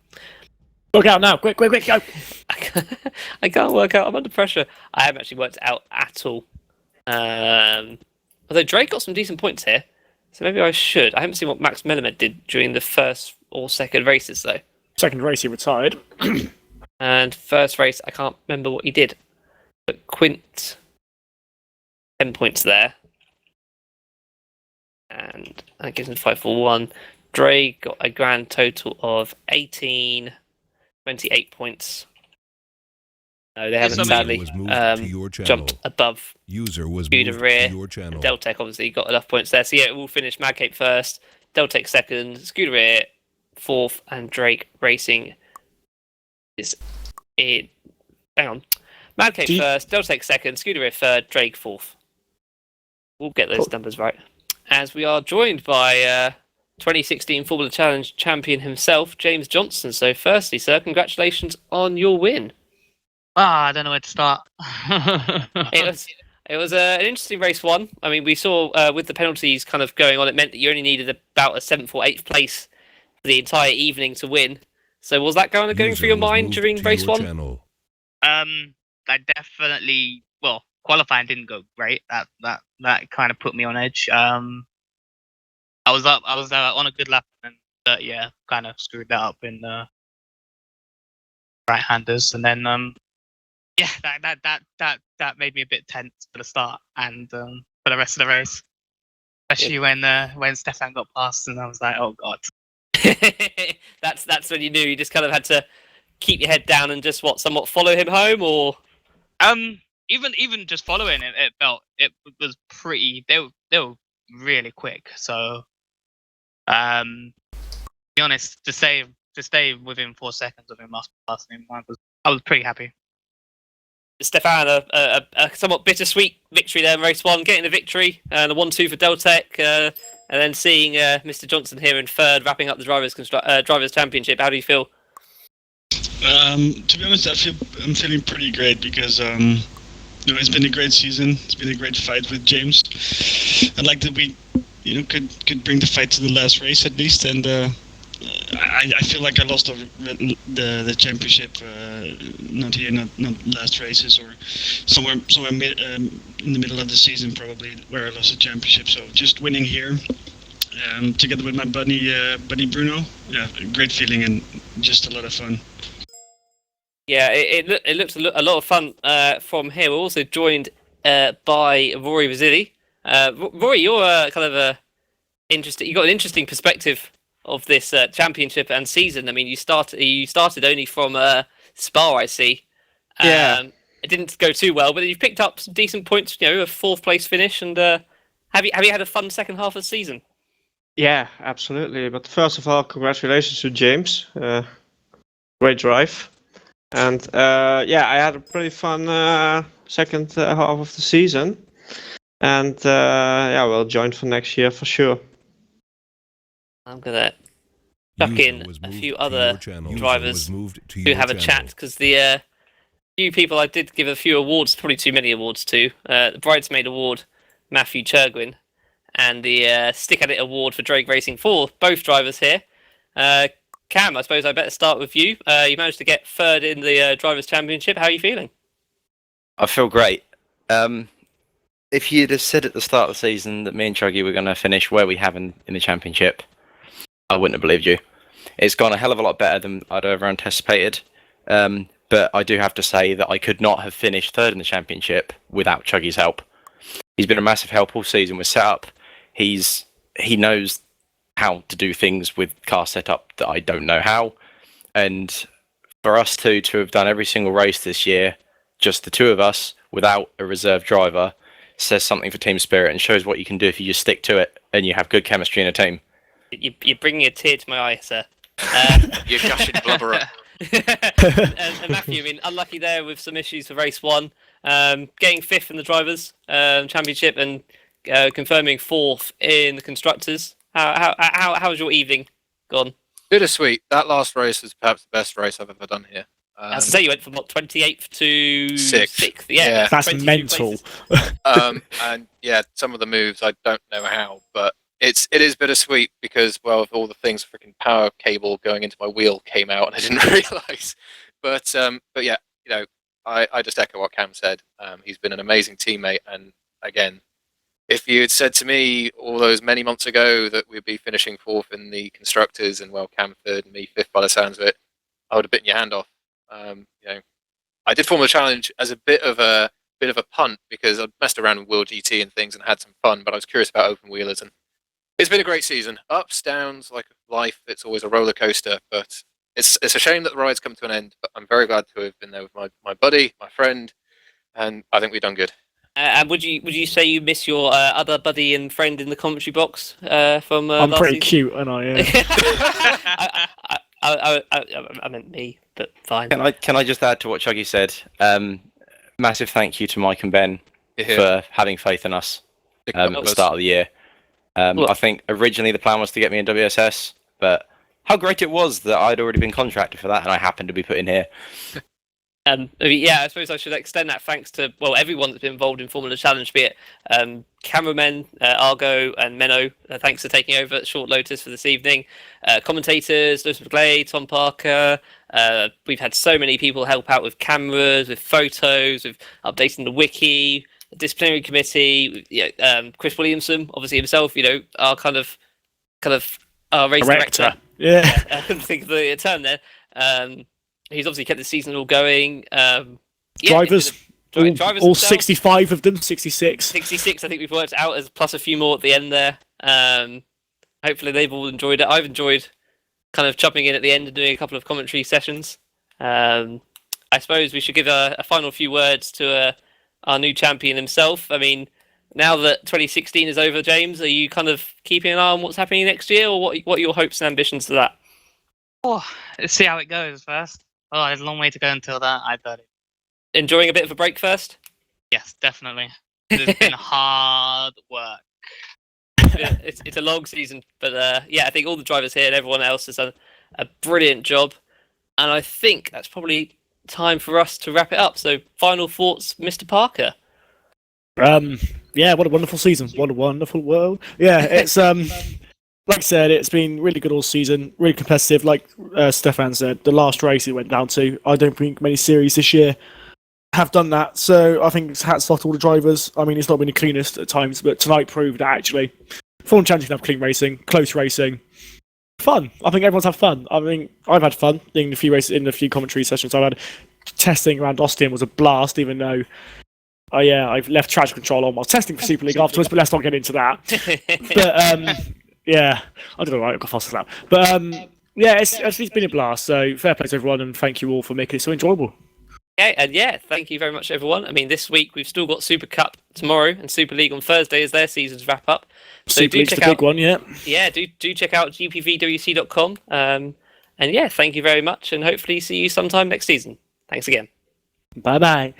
Speaker 2: Work out now, quick, go!
Speaker 1: I can't work out. I'm under pressure. I haven't actually worked it out at all. Although Drake got some decent points here, so maybe I should. I haven't seen what Max Melamed did during the first or second races, though.
Speaker 2: Second race, he retired.
Speaker 1: And first race, I can't remember what he did. But Quint, 10 points there. And that gives him 5 for 1. Drake got a grand total of 18, 28 points. No, they haven't sadly jumped above Scooter Rear. And Deltec obviously got enough points there. So yeah, we'll finish Madcape first, Deltec second, Scooter Rear fourth, and Drake Racing is in. Hang on. Madcape first, Deltec second, Scooter Rear third, Drake fourth. We'll get those numbers right. As we are joined by 2016 Formula Challenge champion himself, James Johnson. So firstly, sir, congratulations on your win.
Speaker 4: I don't know where to start.
Speaker 1: It was an interesting race one. I mean, we saw with the penalties kind of going on, it meant that you only needed about a 7th or 8th place for the entire evening to win. So was that kind of going through your mind during race one?
Speaker 4: I definitely, qualifying didn't go great. That kind of put me on edge. I was on a good lap, and kind of screwed that up in the right-handers, and then that made me a bit tense for the start and for the rest of the race, especially when Stefan got past, and I was like, oh god.
Speaker 1: That's when you knew you just kind of had to keep your head down and just somewhat follow him home, or?
Speaker 4: Even just following it was pretty. They were really quick. So, to be honest, to stay within 4 seconds of him last name, I was pretty happy.
Speaker 1: Stefan, a somewhat bittersweet victory there in race 1, getting the victory and a 1-2 for Deltec, and then seeing Mr. Johnson here in third, wrapping up the drivers' championship. How do you feel?
Speaker 5: To be honest, I'm feeling pretty great because it's been a great season. It's been a great fight with James. I like that we could bring the fight to the last race at least, and I feel like I lost the championship, not last races, or somewhere in the middle of the season probably, where I lost the championship. So just winning here, together with my buddy Bruno, a great feeling and just a lot of fun.
Speaker 1: Yeah, it looks a lot of fun from here. We're also joined by Rory Vasili. Rory, you're kind of you got an interesting perspective of this championship and season. I mean, you started only from Spa, I see.
Speaker 6: Yeah.
Speaker 1: It didn't go too well, but you've picked up some decent points. A 4th place finish, and have you had a fun second half of the season?
Speaker 6: Yeah, absolutely. But first of all, congratulations to James. Great drive. And I had a pretty fun second half of the season. And we'll join for next year for sure.
Speaker 1: I'm gonna chuck in a few other drivers who have a chat, because the few people I did give a few awards, probably too many awards to. The Bridesmaid Award, Matthew Chergwin, and the Stick at It Award for Drake Racing for both drivers here. Cam, I suppose I better start with you. You managed to get third in the Drivers' Championship. How are you feeling?
Speaker 7: I feel great. If you'd have said at the start of the season that me and Chuggy were going to finish where we have in the championship, I wouldn't have believed you. It's gone a hell of a lot better than I'd ever anticipated. But I do have to say that I could not have finished third in the championship without Chuggy's help. He's been a massive help all season with setup. He knows how to do things with car setup that I don't know how. And for us two to have done every single race this year, just the two of us, without a reserve driver, says something for team spirit and shows what you can do if you just stick to it and you have good chemistry in a team.
Speaker 1: You're bringing a tear to my eye, sir.
Speaker 8: You're gushing blubberer.
Speaker 1: and Matthew, I mean, unlucky there with some issues for race 1, getting 5th in the Drivers' Championship and confirming 4th in the Constructors. How's your evening gone?
Speaker 8: Bittersweet. That last race was perhaps the best race I've ever done here.
Speaker 1: As I say, you went from 28th to 6th.
Speaker 8: Yeah.
Speaker 2: That's mental.
Speaker 8: And yeah, some of the moves I don't know how, but it is bittersweet because, well, of all the things, freaking power cable going into my wheel came out and I didn't realise. But yeah, I just echo what Cam said. He's been an amazing teammate, and again, if you had said to me all those many months ago that we'd be finishing 4th in the constructors and Cam 3rd and me 5th by the sounds of it, I would have bitten your hand off. I did form a challenge as a bit of a punt because I'd messed around with Wheel GT and things and had some fun, but I was curious about open wheelers, and it's been a great season. Ups, downs, like life, it's always a roller coaster, but it's a shame that the ride's come to an end, but I'm very glad to have been there with my buddy, my friend, and I think we've done good.
Speaker 1: And would you say you miss your other buddy and friend in the commentary box from
Speaker 2: I'm
Speaker 1: last
Speaker 2: pretty
Speaker 1: season?
Speaker 2: cute, aren't I?
Speaker 1: I meant me, but fine.
Speaker 7: Can I just add to what Chuggy said? Massive thank you to Mike and Ben for having faith in us at the start of the year. I think originally the plan was to get me in WSS, but how great it was that I'd already been contracted for that and I happened to be put in here.
Speaker 1: I suppose I should extend that thanks to everyone that's been involved in Formula Challenge, be it cameramen, Argo and Menno. Thanks for taking over at short notice for this evening. Commentators, Lewis McGlade, Tom Parker. We've had so many people help out with cameras, with photos, with updating the wiki, the disciplinary committee. Chris Williamson, obviously himself, our kind of our race director.
Speaker 2: Yeah.
Speaker 1: I couldn't think of the term there. He's obviously kept the season all going.
Speaker 2: Drivers,
Speaker 1: drivers
Speaker 2: all
Speaker 1: themselves.
Speaker 2: 65 of them, 66.
Speaker 1: 66, I think we've worked out, as plus a few more at the end there. Hopefully they've all enjoyed it. I've enjoyed kind of chopping in at the end and doing a couple of commentary sessions. I suppose we should give a final few words to our new champion himself. I mean, now that 2016 is over, James, are you kind of keeping an eye on what's happening next year, or what are your hopes and ambitions to that?
Speaker 4: Oh, let's see how it goes first. Oh, there's a long way to go until that. I bet it.
Speaker 1: Enjoying a bit of a break first?
Speaker 4: Yes, definitely. It's been hard work.
Speaker 1: It's a long season, but yeah, I think all the drivers here and everyone else has done a brilliant job, and I think that's probably time for us to wrap it up. So, final thoughts, Mr. Parker?
Speaker 2: Yeah, what a wonderful season. What a wonderful world. Yeah, it's like I said, it's been really good all season, really competitive. Like Stefan said, the last race it went down to, I don't think many series this year have done that. So I think it's hats off to all the drivers. I mean, it's not been the cleanest at times, but tonight proved that actually Formula Champions can have clean racing, close racing, fun. I think everyone's had fun. I mean, I've had fun in a few races, in a few commentary sessions I've had. Testing around Austin was a blast, even though I've left traction control on while testing for Super League afterwards, but let's not get into that. But yeah, I don't know, I got fast slap. But yeah, it's been a blast. So fair play to everyone, and thank you all for making it so enjoyable.
Speaker 1: Yeah, and yeah, thank you very much, everyone. I mean, this week we've still got Super Cup tomorrow and Super League on Thursday as their seasons wrap up. So
Speaker 2: Super League's the big one, yeah.
Speaker 1: Yeah, do check out GPVWC.com. And yeah, thank you very much, and hopefully see you sometime next season. Thanks again.
Speaker 2: Bye bye.